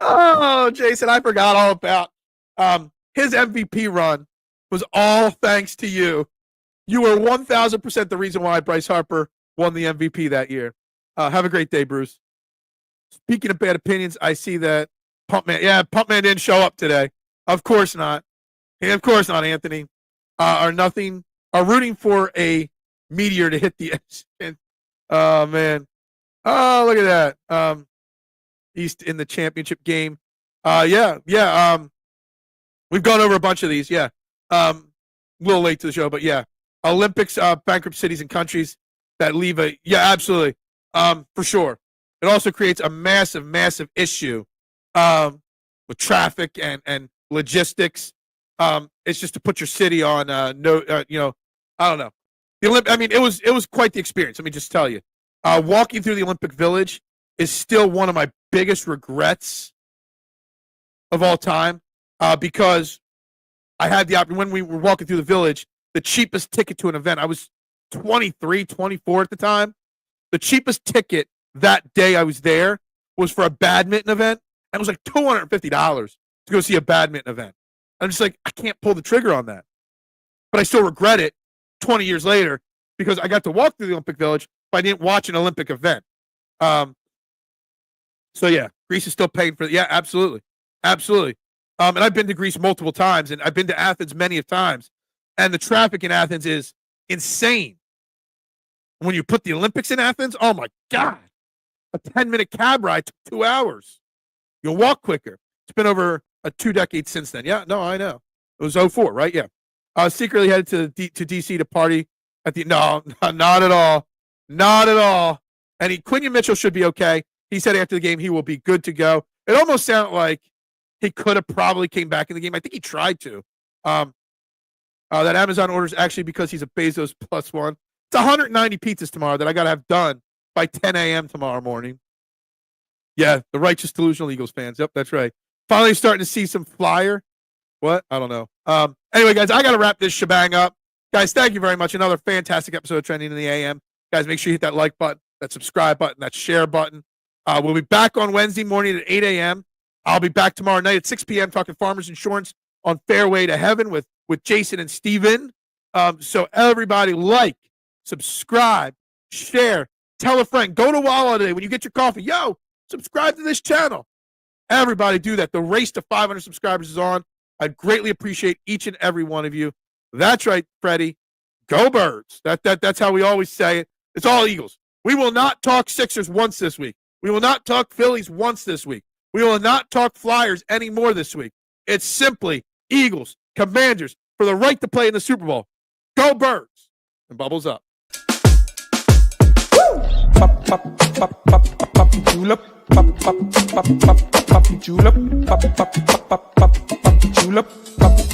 Oh, Jason, I forgot all about his MVP run was all thanks to you. You were 1,000% the reason why Bryce Harper won the MVP that year. Have a great day, Bruce. Speaking of bad opinions, I see that Pumpman didn't show up today. Of course not. Hey, of course not, Anthony. Are rooting for a meteor to hit the edge. Oh, man. Oh, look at that. East in the championship game. Yeah. We've gone over a bunch of these. Yeah. A little late to the show, but yeah. Olympics, bankrupt cities and countries that leave absolutely. For sure. It also creates a massive, massive issue with traffic and logistics. It's just to put your city on I don't know. It was quite the experience. Let me just tell you. Walking through the Olympic Village is still one of my biggest regrets of all time because I had the option when we were walking through the village, the cheapest ticket to an event. I was 23, 24 at the time. The cheapest ticket that day I was there was for a badminton event. And it was like $250 to go see a badminton event. I'm just like, I can't pull the trigger on that. But I still regret it 20 years later because I got to walk through the Olympic Village, but I didn't watch an Olympic event. So, yeah, Greece is still paying for it. Yeah, absolutely. Absolutely. And I've been to Greece multiple times, and I've been to Athens many of times. And the traffic in Athens is insane. When you put the Olympics in Athens, oh, my God. A 10-minute cab ride took 2 hours. You'll walk quicker. It's been over 2 decades since then. Yeah, no, I know. It was 2004, right? Yeah. Secretly headed to D.C. to party at the – no, not at all. Not at all. And Quinyon Mitchell should be okay. He said after the game he will be good to go. It almost sounded like he could have probably came back in the game. I think he tried to. That Amazon order is actually because he's a Bezos plus one. It's 190 pizzas tomorrow that I got to have done by 10 a.m. tomorrow morning. Yeah, the righteous delusional Eagles fans. Yep, that's right. Finally starting to see some flyer. What? I don't know. Anyway, guys, I got to wrap this shebang up. Guys, thank you very much. Another fantastic episode of Trending in the AM. Guys, make sure you hit that like button, that subscribe button, that share button. We'll be back on Wednesday morning at 8 a.m. I'll be back tomorrow night at 6 p.m. talking Farmers Insurance on Fairway to Heaven with Jason and Steven. So everybody like, subscribe, share, tell a friend. Go to Wawa today when you get your coffee. Yo, subscribe to this channel. Everybody do that. The race to 500 subscribers is on. I'd greatly appreciate each and every one of you. That's right, Freddie. Go Birds. That's how we always say it. It's all Eagles. We will not talk Sixers once this week. We will not talk Phillies once this week. We will not talk Flyers anymore this week. It's simply Eagles, Commanders for the right to play in the Super Bowl. Go Birds. And bubbles up. Pop, pop, pop, pop, pop. pop your julep, pop pop pop pop pop your julep, pop pop pop pop pop your julep, pop